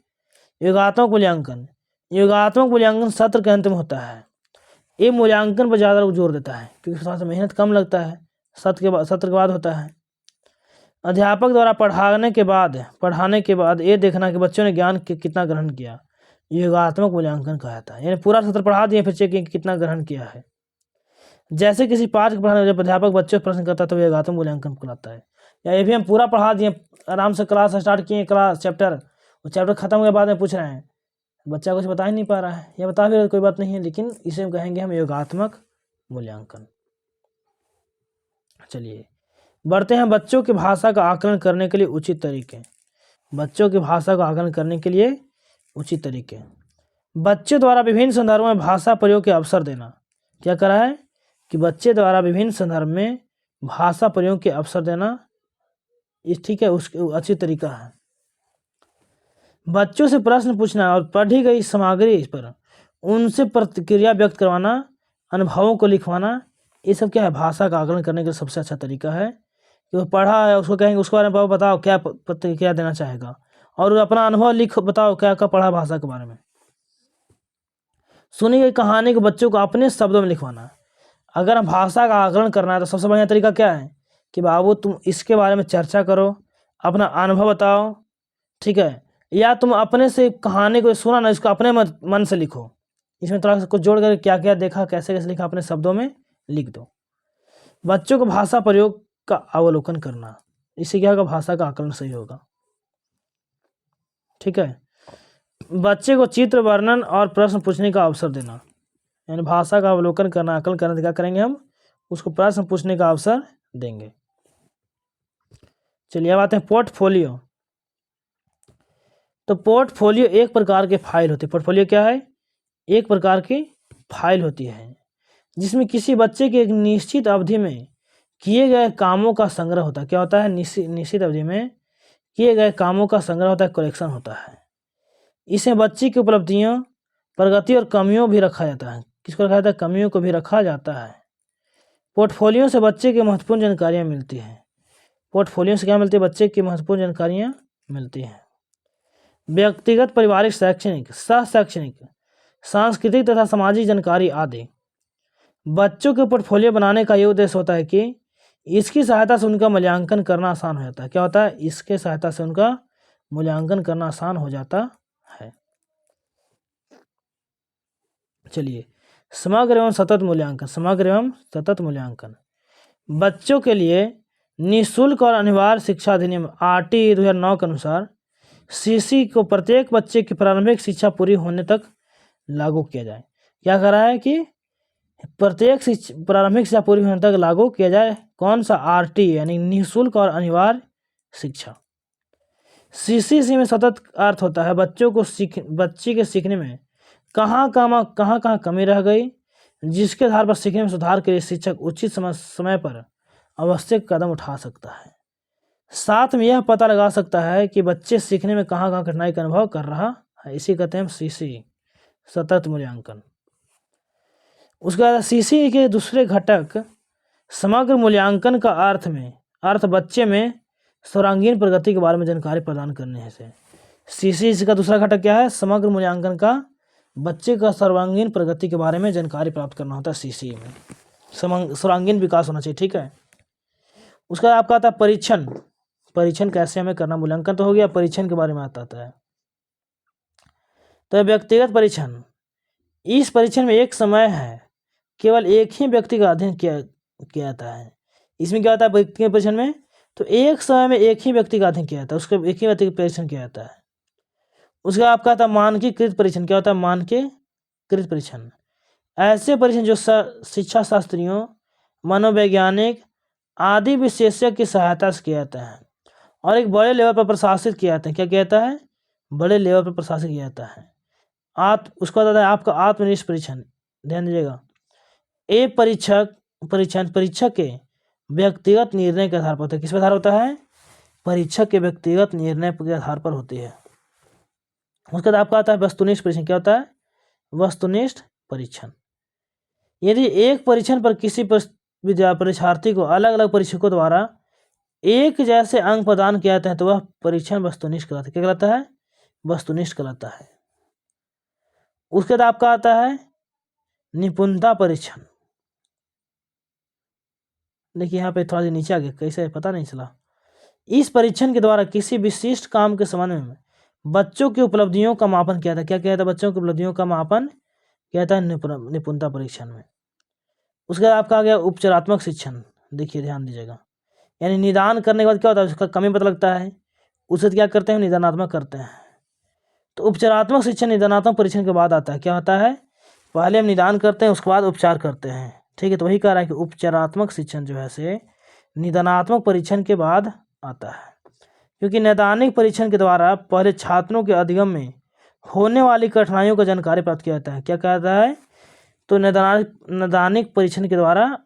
योगात्मक मूल्यांकन, योगात्मक मूल्यांकन सत्र के अंत में होता है। ये मूल्यांकन पर ज़्यादा जोर देता है क्योंकि थोड़ा सा मेहनत कम लगता है, सत्र के बाद होता है। अध्यापक द्वारा पढ़ाने के बाद ये देखना कि बच्चों ने ज्ञान कितना ग्रहण किया, योगात्मक मूल्यांकन कहा जाता है। यानी पूरा सत्र पढ़ा दिए फिर चेक कितना ग्रहण किया है। जैसे किसी पाठ के पढ़ाने जब अध्यापक बच्चों से प्रश्न करता है तो योगात्मक मूल्यांकन कहलाता है। या ये भी हम पूरा पढ़ा दिए, आराम से क्लास स्टार्ट किए, क्लास चैप्टर खत्म हुए बाद में पूछ रहे हैं, बच्चा कुछ बता ही नहीं पा रहा है या बता भी कोई बात नहीं है, लेकिन इसे हम कहेंगे हम योगात्मक मूल्यांकन। चलिए बढ़ते हैं बच्चों की भाषा का आकलन करने के लिए उचित तरीके। बच्चों की भाषा का आकलन करने के लिए उचित तरीके, बच्चे द्वारा विभिन्न संदर्भों में भाषा प्रयोग के अवसर देना। क्या करा है कि बच्चे द्वारा विभिन्न संदर्भ में भाषा प्रयोग के अवसर देना, इस ठीक है उसके अच्छी तरीका है। बच्चों से प्रश्न पूछना और पढ़ी गई सामग्री पर उनसे प्रतिक्रिया व्यक्त करवाना, अनुभवों को लिखवाना, ये सब क्या है, भाषा का आकलन करने का सबसे अच्छा तरीका है। कि वो पढ़ा है, उसको कहेंगे उसके बारे में बताओ क्या प्रतिक्रिया देना चाहेगा, और अपना अनुभव लिख, बताओ क्या क्या पढ़ा भाषा के बारे में। सुनी गई कहानी को बच्चों को अपने शब्दों में लिखवाना। अगर हम भाषा का आकलन करना है तो सबसे बढ़िया तरीका क्या है कि बाबू तुम इसके बारे में चर्चा करो, अपना अनुभव बताओ, ठीक है, या तुम अपने से कहानी को सुना ना, इसको अपने मन से लिखो, इसमें थोड़ा सा कुछ जोड़ कर क्या क्या देखा, कैसे कैसे लिखा, अपने शब्दों में लिख दो। बच्चों को भाषा प्रयोग का अवलोकन करना, इससे क्या होगा, भाषा का आकलन सही होगा। ठीक है, बच्चे को चित्र, वर्णन और प्रश्न पूछने का अवसर देना, यानी भाषा का अवलोकन करना, आकलन करना, क्या करेंगे हम, उसको प्रश्न पूछने का अवसर देंगे। चलिए अब आते हैं पोर्टफोलियो। तो पोर्टफोलियो एक प्रकार के फाइल होती है। पोर्टफोलियो क्या है, एक प्रकार की फाइल होती है जिसमें किसी बच्चे के एक निश्चित अवधि में किए गए कामों का संग्रह होता है। क्या होता है, निश्चित अवधि में किए गए कामों का संग्रह होता है, कलेक्शन होता है। इसमें बच्चे की उपलब्धियों, प्रगति और कमियों भी रखा जाता है। किसको रखा जाता है, कमियों को भी रखा जाता है। पोर्टफोलियो से बच्चे की महत्वपूर्ण जानकारियाँ मिलती हैं। पोर्टफोलियो से क्या मिलती है, बच्चे की महत्वपूर्ण जानकारियाँ मिलती हैं। व्यक्तिगत, पारिवारिक, शैक्षणिक, सह शैक्षणिक, सांस्कृतिक तथा सामाजिक जानकारी आदि। बच्चों के पोर्टफोलियो बनाने का ये उद्देश्य होता है कि इसकी सहायता से उनका मूल्यांकन करना आसान हो जाता है। क्या होता है, इसके सहायता से उनका मूल्यांकन करना आसान हो जाता है। चलिए, समग्र एवं सतत मूल्यांकन। समग्र एवं सतत मूल्यांकन बच्चों के लिए निःशुल्क और अनिवार्य शिक्षा अधिनियम RT 2009 के अनुसार CC को प्रत्येक बच्चे की प्रारंभिक शिक्षा पूरी होने तक लागू किया जाए। क्या करा है कि प्रत्येक प्रारंभिक शिक्षा पूरी होने तक लागू किया जाए। कौन सा, RT यानी निःशुल्क और अनिवार्य शिक्षा। CC में सतत अर्थ होता है बच्चे के सीखने में कहाँ कहाँ कमी रह गई, जिसके आधार पर सीखने में सुधार के लिए शिक्षक उचित समय पर आवश्यक कदम उठा सकता है। साथ में यह पता लगा सकता है कि बच्चे सीखने में कहाँ कठिनाई का अनुभव कर रहा है। इसी कहते हैं हम CC, सतत मूल्यांकन। उसके बाद CC के दूसरे घटक समग्र मूल्यांकन का अर्थ बच्चे में सर्वांगीण प्रगति के बारे में जानकारी प्रदान करने से। CC का दूसरा घटक क्या है, समग्र मूल्यांकन का बच्चे का सर्वांगीण प्रगति के बारे में जानकारी प्राप्त करना होता है। CC में सर्वांगीण विकास होना चाहिए। ठीक है, उसका आपका आता है परीक्षण। परीक्षण कैसे हमें करना, मूल्यांकन तो हो गया, परीक्षण के बारे में आता है। तो व्यक्तिगत परीक्षण, इस परीक्षण में एक समय है केवल एक ही व्यक्ति का अध्ययन किया जाता है। इसमें क्या होता है, व्यक्तिगत परीक्षण में तो एक समय में एक ही व्यक्ति का अध्ययन किया जाता है, उसका एक ही व्यक्ति का परीक्षण किया जाता है। उसका आपका आता है मानकीकृत परीक्षण। क्या होता है, मानकीकृत परीक्षण, ऐसे परीक्षण जो शिक्षा शास्त्रियों, मनोवैज्ञानिक आदि विशेषज्ञ की सहायता से किया जाता है और एक बड़े लेवल पर प्रशासित किया जाता है। क्या किया जाता है, बड़े लेवल पर प्रशासित किया जाता है। उसका आता है आपका आत्मनिष्ठ परीक्षण। ध्यान दीजिएगा, परीक्षक के व्यक्तिगत निर्णय के आधार पर होता है। किस पर आधार होता है, परीक्षक के व्यक्तिगत निर्णय के आधार पर होती है। उसके बाद आपका आता है वस्तुनिष्ठ परीक्षण। क्या होता है, वस्तुनिष्ठ परीक्षण, यदि एक परीक्षण पर किसी परीक्षार्थी को अलग अलग परीक्षकों द्वारा एक जैसे अंक प्रदान किया जाते हैं तो वह परीक्षण वस्तुनिष्ठ कहलाता है। क्या कहलाता है, वस्तुनिष्ठ कहलाता है। उसके बाद आपका आता है निपुणता परीक्षण। देखिए यहाँ पे थोड़ा सा नीचे आ गया, कैसे पता नहीं चला। इस परीक्षण के द्वारा किसी विशिष्ट काम के संबंध में बच्चों की उपलब्धियों का मापन किया था। क्या किया था, बच्चों की उपलब्धियों का मापन किया था निपुणता परीक्षण में। उसके बाद आपका आ गया उपचारात्मक शिक्षण। देखिए ध्यान दीजिएगा, यानी निदान करने के बाद क्या होता है, उसका कमी पता लगता है, उसे क्या करते हैं, निदानात्मक करते हैं। तो उपचारात्मक शिक्षण निदानात्मक परीक्षण के बाद आता है। क्या होता है, पहले हम निदान करते हैं, उसके बाद उपचार करते हैं। ठीक है, तो वही कह रहा है कि उपचारात्मक शिक्षण जो है से निदानात्मक परीक्षण के बाद आता है, क्योंकि नैदानिक परीक्षण के द्वारा पहले छात्रों के अधिगम में होने वाली कठिनाइयों का जानकारी प्राप्त किया जाता है। क्या कहता है, तो नैदानिक परीक्षण के द्वारा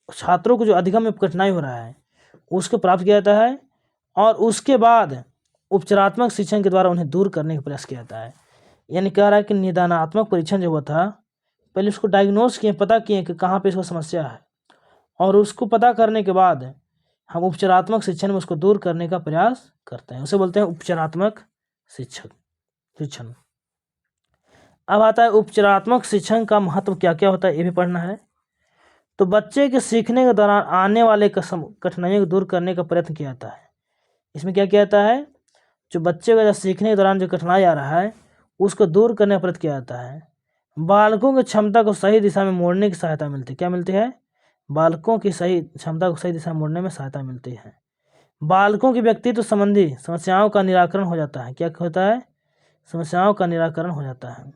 छात्रों को जो अधिगम में कठिनाई हो रहा है उसको प्राप्त किया जाता है, और उसके बाद उपचारात्मक शिक्षण के द्वारा उन्हें दूर करने का प्रयास किया जाता है। यानी कह रहा है कि निदानात्मक परीक्षण जो हुआ था, पहले उसको डायग्नोस किए, पता किए कि कहाँ पे इसको समस्या है, और उसको पता करने के बाद हम उपचारात्मक शिक्षण में उसको दूर करने का प्रयास करते हैं, उसे बोलते हैं उपचारात्मक शिक्षण। अब आता है उपचारात्मक शिक्षण का महत्व क्या क्या होता है, ये भी पढ़ना है। तो बच्चे के सीखने के दौरान आने वाले कठिनाइयों को दूर करने का प्रयत्न किया जाता है। इसमें क्या किया जाता है, जो बच्चे का सीखने के दौरान जो कठिनाई आ रहा है उसको दूर करने का प्रयत्न किया जाता है। बालकों की क्षमता को सही दिशा में मोड़ने की सहायता मिलती है। क्या मिलती है? बालकों की सही क्षमता को सही दिशा में मोड़ने में सहायता मिलती है। बालकों की व्यक्तित्व संबंधी समस्याओं का निराकरण हो जाता है। क्या होता है? समस्याओं का निराकरण हो जाता है।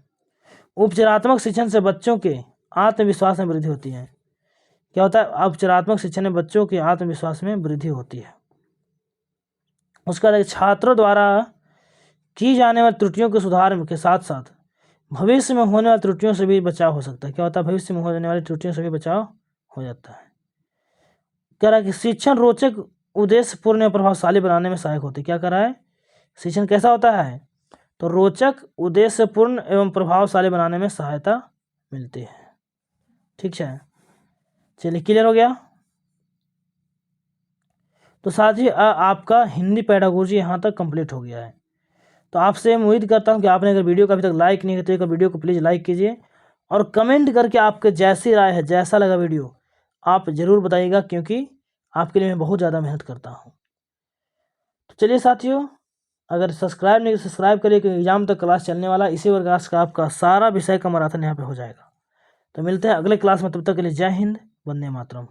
उपचारात्मक शिक्षण से बच्चों के आत्मविश्वास में वृद्धि होती है। क्या होता है? उपचारात्मक शिक्षण में बच्चों के आत्मविश्वास में वृद्धि होती है। उसका बाद छात्रों द्वारा की जाने वाली त्रुटियों के सुधार के साथ साथ भविष्य में होने वाली त्रुटियों से भी बचाव हो सकता है। क्या होता है? भविष्य में होने वाली त्रुटियों से भी बचाव हो जाता है। कह रहा है कि शिक्षण रोचक, उद्देश्यपूर्ण और प्रभावशाली बनाने में सहायक होती है। क्या कर रहा है? शिक्षण कैसा होता है? तो रोचक, उद्देश्यपूर्ण एवं प्रभावशाली बनाने में सहायता मिलती है। ठीक है, चलिए क्लियर हो गया। तो साथ ही आपका हिंदी पेडागोजी यहाँ तक कंप्लीट हो गया है। तो आपसे उम्मीद करता हूँ कि आपने अगर वीडियो को अभी तक लाइक नहीं किया तो वीडियो को प्लीज़ लाइक कीजिए, और कमेंट करके आपके जैसी राय है, जैसा लगा वीडियो आप ज़रूर बताइएगा, क्योंकि आपके लिए मैं बहुत ज़्यादा मेहनत करता हूँ। तो चलिए साथियों, अगर सब्सक्राइब नहीं सब्सक्राइब करिए, क्योंकि एग्जाम तक क्लास चलने वाला, इसी प्रकार का आपका सारा विषय का मैराथन यहाँ पे हो जाएगा। तो मिलते हैं अगले क्लास में, तब तक के लिए जय हिंद, वंदे मातरम।